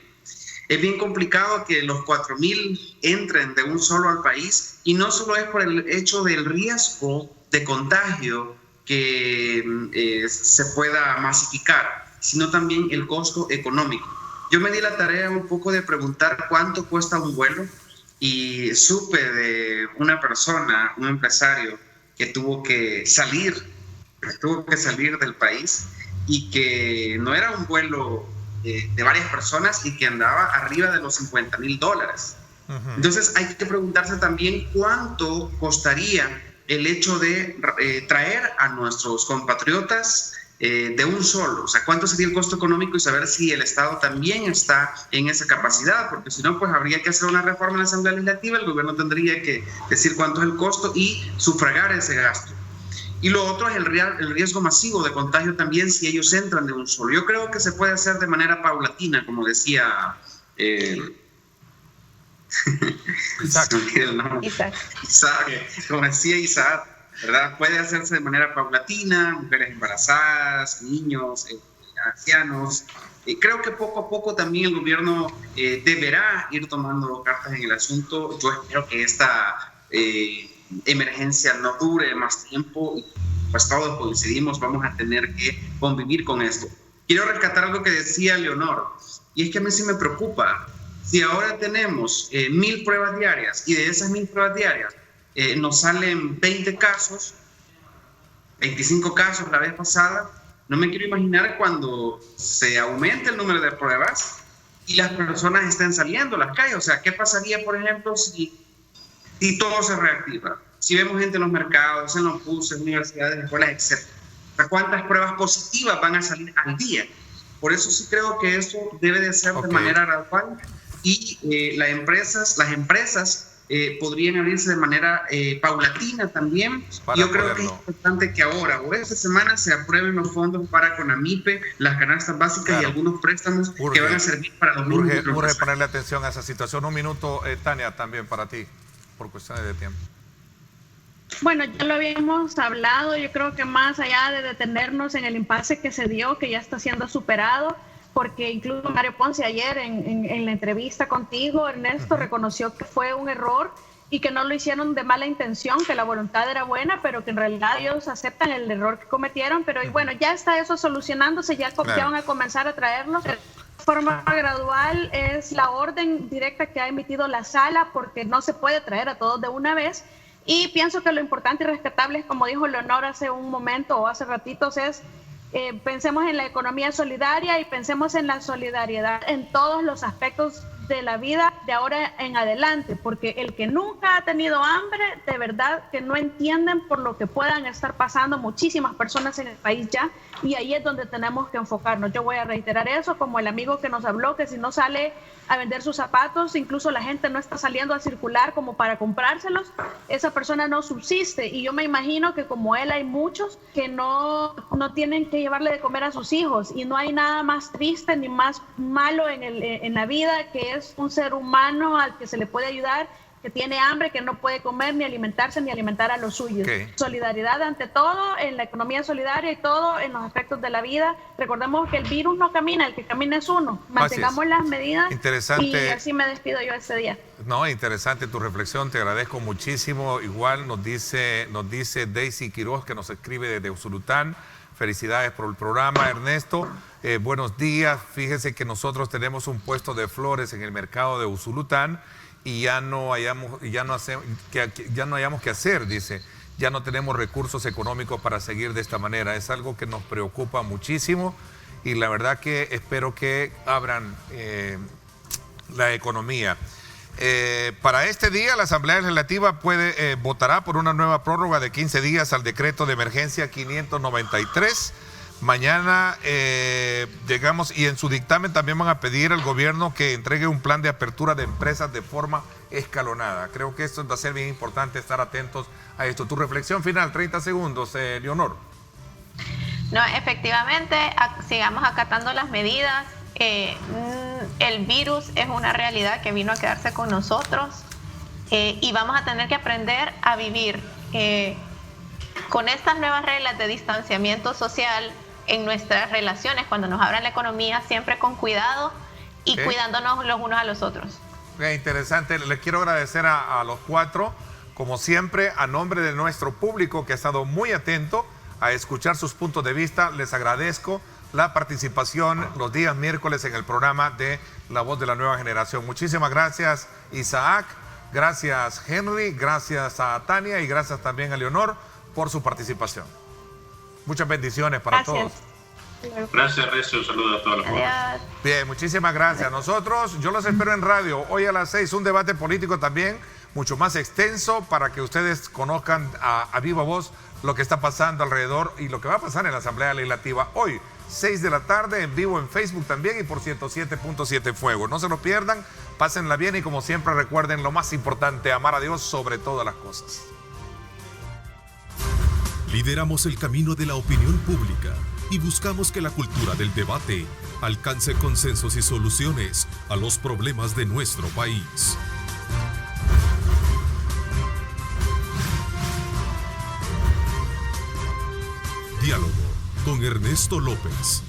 Es bien complicado que los 4.000 entren de un solo al país, y no solo es por el hecho del riesgo de contagio que se pueda masificar, sino también el costo económico. Yo me di la tarea un poco de preguntar cuánto cuesta un vuelo, y supe de una persona, un empresario, que tuvo que salir del país y que no era un vuelo de varias personas y que andaba arriba de los $50,000. Entonces hay que preguntarse también cuánto costaría el hecho de traer a nuestros compatriotas de un solo, o sea, cuánto sería el costo económico y saber si el Estado también está en esa capacidad, porque si no, pues habría que hacer una reforma en la Asamblea Legislativa, el gobierno tendría que decir cuánto es el costo y sufragar ese gasto. Y lo otro es el riesgo masivo de contagio también si ellos entran de un solo. Yo creo que se puede hacer de manera paulatina, como decía Isaac, como decía Isaac, ¿verdad? Puede hacerse de manera paulatina, mujeres embarazadas, niños, ancianos. Creo que poco a poco también el gobierno deberá ir tomando cartas en el asunto. Yo espero que esta emergencia no dure más tiempo y pues todos coincidimos, vamos a tener que convivir con esto. Quiero rescatar algo que decía Leonor, y es que a mí sí me preocupa. Si ahora tenemos 1,000 pruebas diarias y de esas 1,000 pruebas diarias nos salen 20 casos, 25 casos la vez pasada, no me quiero imaginar cuando se aumente el número de pruebas y las personas estén saliendo a las calles. O sea, ¿qué pasaría, por ejemplo, si todo se reactiva? Si vemos gente en los mercados, en los buses, universidades, escuelas, etc. O sea, ¿cuántas pruebas positivas van a salir al día? Por eso sí creo que eso debe de ser de manera gradual y las empresas podrían abrirse de manera paulatina también. Yo creo que es importante que ahora o esta semana se aprueben los fondos para CONAMIPE, las canastas básicas y algunos préstamos que van a servir para los mismos. Urge ponerle atención a esa situación. Un minuto, Tania, también para ti, por cuestiones de tiempo. Bueno, ya lo habíamos hablado, yo creo que más allá de detenernos en el impasse que se dio, que ya está siendo superado, porque incluso Mario Ponce ayer en la entrevista contigo, Ernesto, reconoció que fue un error y que no lo hicieron de mala intención, que la voluntad era buena, pero que en realidad ellos aceptan el error que cometieron, pero y bueno, ya está eso solucionándose, ya van a comenzar a traerlos. De forma gradual es la orden directa que ha emitido la sala, porque no se puede traer a todos de una vez. Y pienso que lo importante y rescatable es, como dijo Leonor hace un momento o hace ratitos, es pensemos en la economía solidaria y pensemos en la solidaridad en todos los aspectos de la vida de ahora en adelante, porque el que nunca ha tenido hambre, de verdad que no entienden por lo que puedan estar pasando muchísimas personas en el país ya, y ahí es donde tenemos que enfocarnos. Yo voy a reiterar eso, como el amigo que nos habló, que si no sale a vender sus zapatos, incluso la gente no está saliendo a circular como para comprárselos, esa persona no subsiste, y yo me imagino que como él hay muchos que no tienen que llevarle de comer a sus hijos, y no hay nada más triste ni más malo en la vida que es un ser humano al que se le puede ayudar, que tiene hambre, que no puede comer ni alimentarse ni alimentar a los suyos. Solidaridad ante todo, en la economía solidaria y todo en los aspectos de la vida. Recordemos que el virus no camina, el que camina es uno. Mantengamos las medidas. Interesante. Y así me despido yo ese día. No, interesante tu reflexión, te agradezco muchísimo. Igual nos dice Daisy Quiroz, que nos escribe desde Usulután. Felicidades por el programa, Ernesto. Buenos días. Fíjese que nosotros tenemos un puesto de flores en el mercado de Usulután y ya no hayamos que hacer, dice. Ya no tenemos recursos económicos para seguir de esta manera. Es algo que nos preocupa muchísimo y la verdad que espero que abran la economía. Para este día, la Asamblea Legislativa votará por una nueva prórroga de 15 días al decreto de emergencia 593. Mañana llegamos y en su dictamen también van a pedir al gobierno que entregue un plan de apertura de empresas de forma escalonada. Creo que esto va a ser bien importante estar atentos a esto. Tu reflexión final, 30 segundos, Leonor. No, efectivamente, sigamos acatando las medidas. El virus es una realidad que vino a quedarse con nosotros y vamos a tener que aprender a vivir con estas nuevas reglas de distanciamiento social en nuestras relaciones, cuando nos abran la economía, siempre con cuidado y cuidándonos los unos a los otros. Interesante, les quiero agradecer a los cuatro, como siempre, a nombre de nuestro público que ha estado muy atento a escuchar sus puntos de vista. Les agradezco la participación los días miércoles en el programa de La Voz de la Nueva Generación. Muchísimas gracias, Isaac, gracias, Henry, gracias a Tania y gracias también a Leonor por su participación. Muchas bendiciones para todos. Gracias, Ernesto. Un saludo a toda la familia. Bien, muchísimas gracias. Nosotros, yo los espero en radio. Hoy a las 6, un debate político también, mucho más extenso, para que ustedes conozcan a viva voz lo que está pasando alrededor y lo que va a pasar en la Asamblea Legislativa hoy, 6 de la tarde, en vivo en Facebook también y por 107.7 Fuego. No se lo pierdan, pásenla bien y como siempre recuerden lo más importante, amar a Dios sobre todas las cosas. Lideramos el camino de la opinión pública y buscamos que la cultura del debate alcance consensos y soluciones a los problemas de nuestro país. Diálogo con Ernesto López.